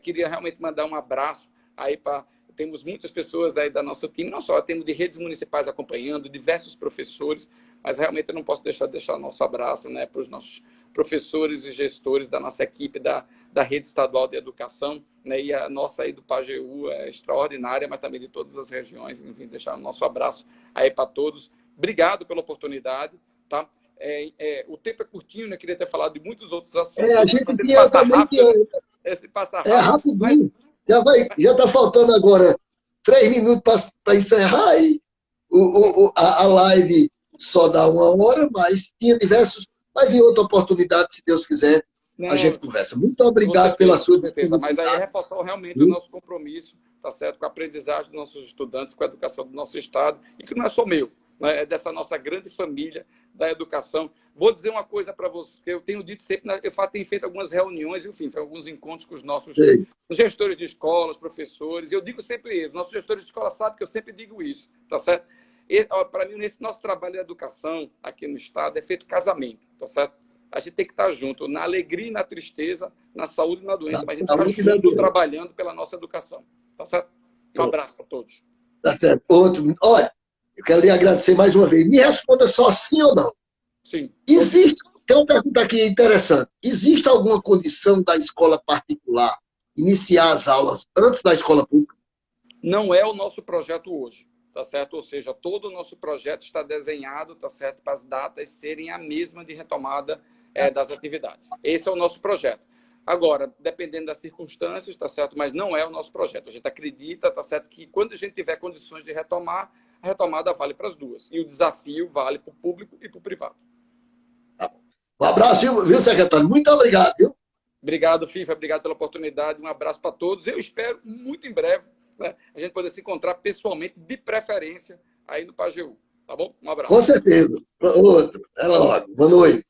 Queria realmente mandar um abraço aí para... Temos muitas pessoas aí da nosso time, não só temos de redes municipais acompanhando, diversos professores, mas realmente eu não posso deixar nosso abraço, né, para os nossos professores e gestores da nossa equipe da Rede Estadual de Educação, né, e a nossa aí do Pajeú é extraordinária, mas também de todas as regiões. Enfim, deixar o nosso abraço aí para todos. Obrigado pela oportunidade, tá? O tempo é curtinho, né? Queria ter falado de muitos outros assuntos. A gente tinha também que... Esse passa rápido. Rapidinho. Já está faltando agora 3 minutos para encerrar e a live só dá 1 hora, mas tinha diversos... Mas em outra oportunidade, se Deus quiser, a gente conversa. Muito obrigado pela sua disponibilidade. Mas aí reforçar realmente o nosso compromisso, tá certo, com a aprendizagem dos nossos estudantes, com a educação do nosso Estado, e que não é só meu, né? É dessa nossa grande família da educação. Vou dizer uma coisa para você, que eu tenho dito sempre, eu tenho feito algumas reuniões, enfim, alguns encontros com os nossos gestores de escolas, professores, e eu digo sempre isso, nossos gestores de escola sabem que eu sempre digo isso, tá certo? Para mim, nesse nosso trabalho de educação aqui no Estado, é feito casamento, tá certo? A gente tem que estar junto, na alegria e na tristeza, na saúde e na doença, mas a gente está junto trabalhando pela nossa educação, tá certo? Um abraço para todos. Tá certo. Olha, eu quero lhe agradecer mais uma vez. Me responda só sim ou não. Sim. Tem uma pergunta aqui interessante. Existe alguma condição da escola particular iniciar as aulas antes da escola pública? Não é o nosso projeto hoje, tá certo? Ou seja, todo o nosso projeto está desenhado, tá certo, para as datas serem a mesma de retomada das atividades. Esse é o nosso projeto. Agora, dependendo das circunstâncias, tá certo? Mas não é o nosso projeto. A gente acredita, tá certo, que quando a gente tiver condições de retomar, a retomada vale para as duas. E o desafio vale para o público e para o privado. Tá bom. Um abraço, viu, secretário? Muito obrigado, viu? Obrigado, FIFA. Obrigado pela oportunidade. Um abraço para todos. Eu espero, muito em breve, né, a gente poder se encontrar pessoalmente, de preferência, aí no Pajeú. Tá bom? Um abraço. Com certeza. Outro. Até logo. Boa noite.